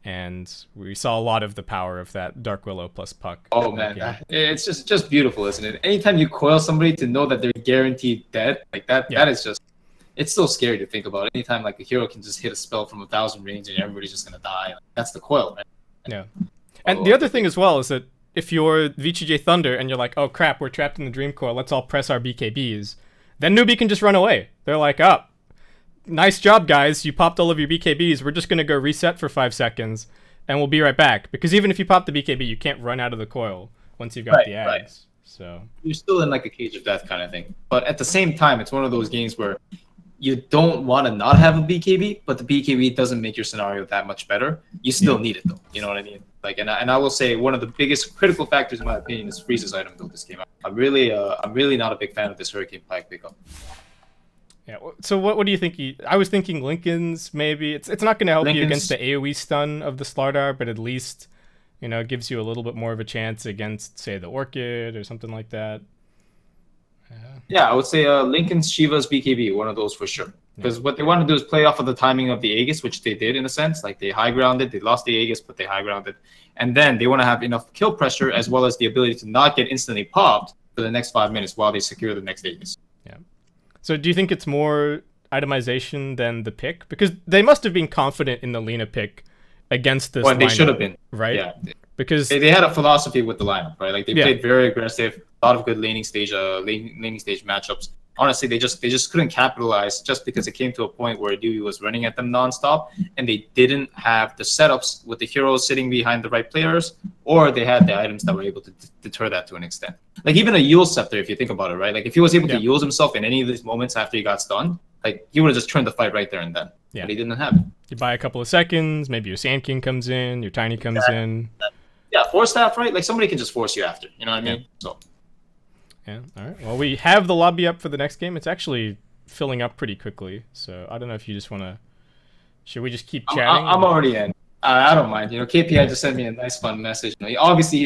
And we saw a lot of the power of that Dark Willow plus puck. Oh man, it's just beautiful, isn't it? Anytime you coil somebody to know that they're guaranteed dead, like that, that is just, it's so scary to think about. Anytime like a hero can just hit a spell from 1,000 range and everybody's just gonna die, like, that's the coil, man. Yeah. And the other thing as well is that if you're VGJ.Thunder and you're like, oh crap, we're trapped in the Dream Coil, let's all press our BKBs, then Newbee can just run away. They're like, oh, nice job, guys. You popped all of your BKBs. We're just going to go reset for 5 seconds, and we'll be right back. Because even if you pop the BKB, you can't run out of the coil once you've got the ads. Right. So you're still in like a cage of death kind of thing. But at the same time, it's one of those games where you don't want to not have a BKB, but the BKB doesn't make your scenario that much better. You still need it, though. You know what I mean? Like, and I will say one of the biggest critical factors, in my opinion, is Freeze's item build this game. I'm really not a big fan of this Hurricane Pike pickup. Yeah. So what do you think? I was thinking Lincoln's maybe. It's not going to help you against the AoE stun of the Slardar, but at least, you know, it gives you a little bit more of a chance against, say, the Orchid or something like that. Yeah, I would say Lincoln's, Shiva's, BKB, one of those for sure. Because what they want to do is play off of the timing of the Aegis, which they did in a sense. Like, they high grounded, they lost the Aegis, but they high grounded. And then they want to have enough kill pressure as well as the ability to not get instantly popped for the next 5 minutes while they secure the next Aegis. Yeah. So do you think it's more itemization than the pick? Because they must have been confident in the Lina pick against this lineup, they should have been. Right? Yeah. Because they had a philosophy with the lineup, right? Like, they played very aggressive, a lot of good laning stage matchups. Honestly, they just couldn't capitalize just because it came to a point where Newbee was running at them nonstop, and they didn't have the setups with the heroes sitting behind the right players, or they had the items that were able to deter that to an extent. Like, even a Yule Scepter, if you think about it, right? Like, if he was able to use himself in any of these moments after he got stunned, like, he would have just turned the fight right there and then. Yeah. But he didn't have it. You buy a couple of seconds, maybe your Sand King comes in, your Tiny comes in. Yeah, Force Staff, right? Like, somebody can just force you after. You know what I mean? So. Yeah, all right. Well, we have the lobby up for the next game. It's actually filling up pretty quickly. So I don't know if you just want to... Should we just keep chatting? I'm already in. I don't mind. You know, KPI just sent me a nice, fun message. You know, obviously,